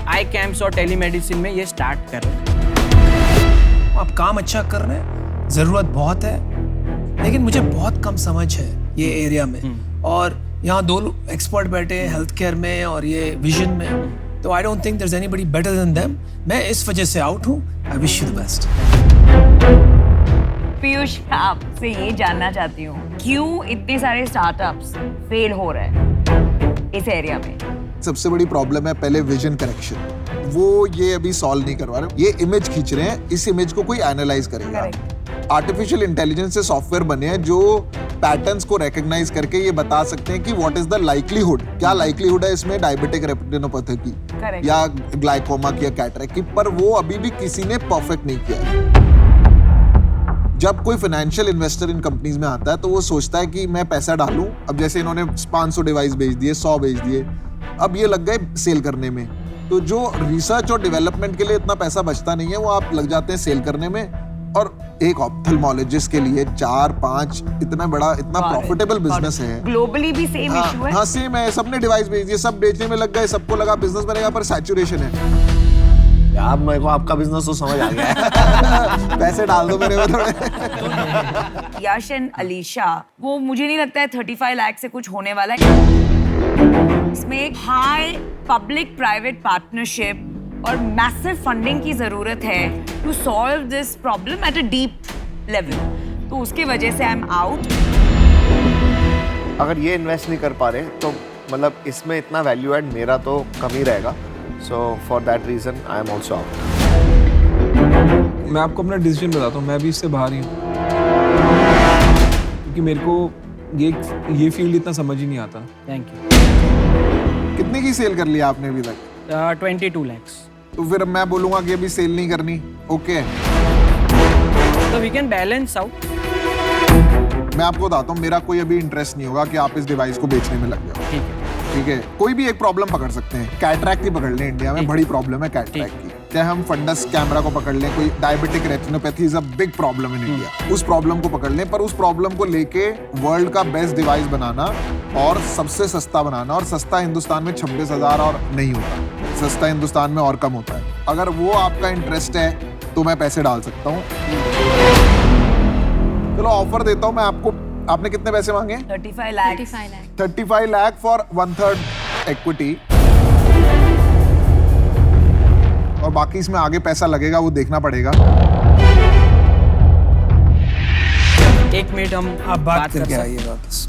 आई कैम्प्स और टेलीमेडिसिन में ये स्टार्ट कर रहे हैं। आप काम अच्छा कर रहे हैं, जरूरत बहुत है, लेकिन मुझे बहुत कम समझ है ये एरिया में। और यहाँ 2 एक्सपर्ट बैठे हैं हेल्थ केयर में और ये विजन में, तो I don't think there is anybody better than them. मैं इस वजह से आउट हूँ। I wish you the best. Piyush, आपसे ये जानना चाहती हूँ, क्यों इतने सारे स्टार्टअप्स फेल हो रहे हैं इस एरिया में? सबसे बड़ी प्रॉब्लम है पहले विजन करेक्शन, वो ये अभी सॉल्व नहीं करवा रहे। ये इमेज खींच रहे हैं, इस इमेज को कोई एनालाइज करेगा। आर्टिफिशियल इंटेलिजेंस से सॉफ्टवेयर बने हैं जो पैटर्न्स को रिकॉग्नाइज करके ये बता सकते हैं कि व्हाट इज द लाइक्लीहुड, क्या लाइक्लीहुड है इसमें डायबिटिक रेटिनोपैथी की या ग्लाइकोमा की या कैटरेक्ट की, पर वो अभी भी किसी ने परफेक्ट नहीं किया है। जब कोई फाइनेंशियल इन्वेस्टर इन कंपनीज में आता है तो वो सोचता है कि मैं पैसा डालूं, अब जैसे इन्होंने 500 डिवाइस बेच दिए, 100 बेच दिए, अब ये लग गए सेल करने में। तो जो रिसर्च और डेवलपमेंट के लिए इतना पैसा बचता नहीं है, वो आप लग जाते हैं सेल करने में। और एक ऑप्थेल्मोलॉजिस्ट के लिए 4-5 इतना बड़ा, इतना प्रॉफिटेबल बिजनेस है। ग्लोबली भी सेम इशू है। हाँ, सेम है, सबने डिवाइस बेच दिए, सब बेचने में लग गए, सबको लगा बिजनेस बनेगा, पर सैचुरेशन है। यार मेरे को आपका बिजनेस तो समझ आ गया है। पैसे डाल दो मेरे में थोड़े। यश एंड अलीशा, वो मुझे नहीं लगता है 35 लाख से कुछ होने वाला है। इसमें एक हाई पब्लिक प्राइवेट पार्टनरशिप और मैसिव फंडिंग की जरूरत है to solve this problem at a deep level. तो उसके वजह से आई एम आउट। अगर ये इन्वेस्ट नहीं कर पा रहे तो मतलब इसमें इतना वैल्यू एड मेरा तो कम ही रहेगा। So for that reason I am also out. मैं आपको अपना डिसीजन बताता हूँ, मैं भी इससे बाहर ही हूँ, क्योंकि मेरे को ये फील्ड इतना समझ ही नहीं आता। Thank you. कितने की सेल कर लिया आपने अभी तक? 22 lakhs। तो फिर मैं बोलूंगा कि अभी सेल नहीं करनी, ओके? तो वी कैन बैलेंस आउट। मैं आपको बताता हूँ, मेरा कोई अभी इंटरेस्ट नहीं होगा कि आप इस डिवाइस को बेचने में लग जाओ। ठीक है। ठीक है, कोई भी एक प्रॉब्लम पकड़ सकते हैं, कैटरैक्ट ही पकड़ लें, इंडिया में बड़ी प्रॉब्लम है कैटरैक्ट की। चाहे हम फंडस कैमरा को पकड़ लें, कोई diabetic retinopathy is a big problem in India, उस प्रॉब्लम को पकड़ लें, पर उस प्रॉब्लम को लेके वर्ल्ड का बेस्ट डिवाइस बनाना और सबसे सस्ता बनाना, और सस्ता हिंदुस्तान में 26,000 और नहीं होता, सस्ता हिंदुस्तान में और कम होता है। अगर वो आपका इंटरेस्ट है तो मैं पैसे डाल सकता हूँ। चलो ऑफर देता हूँ मैं आपको। आपने कितने पैसे मांगे? 35 लाख। 35 लाख फॉर 1/3 इक्विटी, और बाकी इसमें आगे पैसा लगेगा वो देखना पड़ेगा। एक मिनट हम आप बात कर करके सकते आइएगा वापस।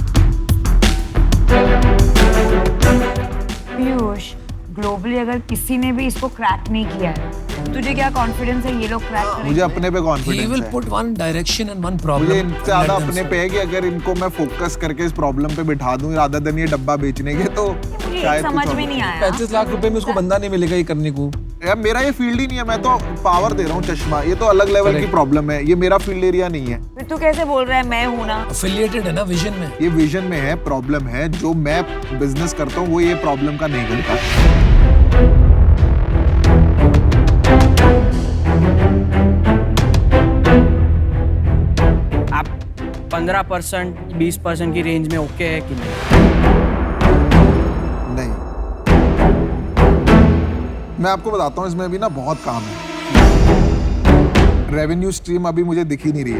पीयूष, ग्लोबली अगर किसी ने भी इसको क्रैक नहीं किया है, तुझे क्या कॉन्फिडेंस है ये लोग क्रैक करेंगे? मुझे अपने पे He कॉन्फिडेंस will है। put one direction and one problem. मुझे इनसे ज्यादा अपने पे है कि अगर इनको मैं फोकस करके इस प्रॉब्लम पे बिठा दूं रादर देन ये डब्बा बेचने के, तो मुझे शायद समझ कुछ में और- नहीं आया। 35 लाख रुपए में उसको बंदा नहीं मिलेगा ये करने को। यार मेरा ये फील्ड ही नहीं है, मैं तो पावर दे रहा हूँ चश्मा, ये तो अलग लेवल की प्रॉब्लम है, ये मेरा फील्ड एरिया नहीं है। फिर तू कैसे बोल रहा है मैं हूं ना? Affiliated है ना विजन में। ये विजन में है, प्रॉब्लम है, जो मैं बिजनेस करता हूँ वो ये प्रॉब्लम का नहीं करता। आप 15% 20% की रेंज में ओके है कि नहीं? नहीं, मैं आपको बताता हूँ इसमें अभी ना बहुत काम है। रेवेन्यू स्ट्रीम अभी मुझे दिख ही नहीं रही है।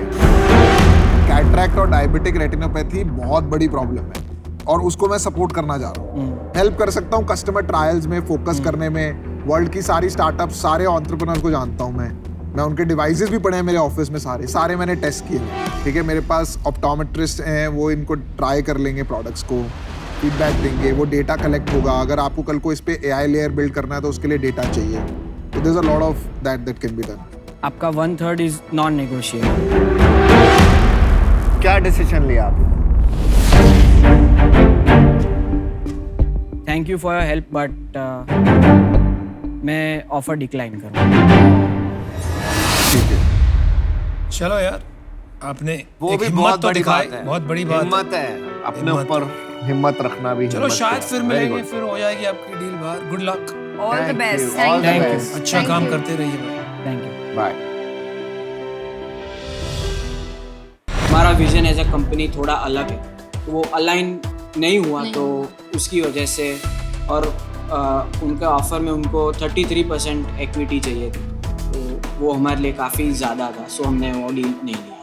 कैटरैक्ट और डायबिटिक रेटिनोपैथी बहुत बड़ी प्रॉब्लम है और उसको मैं सपोर्ट करना चाह रहा हूँ। हेल्प कर सकता हूँ कस्टमर ट्रायल्स में, फोकस करने में। वर्ल्ड की सारी स्टार्टअप, सारे एंटरप्रेन्योर को जानता हूँ मैं उनके डिवाइसेस भी पड़े हैं मेरे ऑफिस में, सारे मैंने टेस्ट किए हैं। ठीक है, मेरे पास ऑप्टोमेट्रिस्ट हैं, वो इनको ट्राई कर लेंगे प्रोडक्ट्स को, फीडबैक देंगे, वो डेटा कलेक्ट होगा। अगर आपको कल को इस पे AI लेयर बिल्ड करना है तो उसके लिए डेटा चाहिए। तो there is a lot of that can be done. आपका 1/3 इज नॉन नेगोशिएबल। क्या डिसीजन लिया आपने? Thank you for your help but मैं ऑफर डिक्लाइन करूँगा। ठीक है, चलो यार, आपने वो एक भी हिम्मत बहुत तो बड़ी दिखाई, बात है। बहुत बड़ी बात हिम्मत है, अपने हिम्मत। ऊपर हिम्मत रखना भी। चलो हिम्मत शायद है। फिर Very मिलेंगे, good. फिर हो जाएगी आपकी डील बाहर। Good luck, all the Thank best. you, all the Thank you. best. अच्छा Thank काम you. करते रहिए भाई। Thank you. Bye. हमारा विजन एज अ कंपनी थोड़ा अलग है, तो वो अलाइन नहीं हुआ नहीं। तो उसकी वजह से, और उनके ऑफर में उनको 33% इक्विटी चाहिए थी, तो वो हमारे लिए काफ़ी ज़्यादा था, सो हमने वो डील नहीं लिया।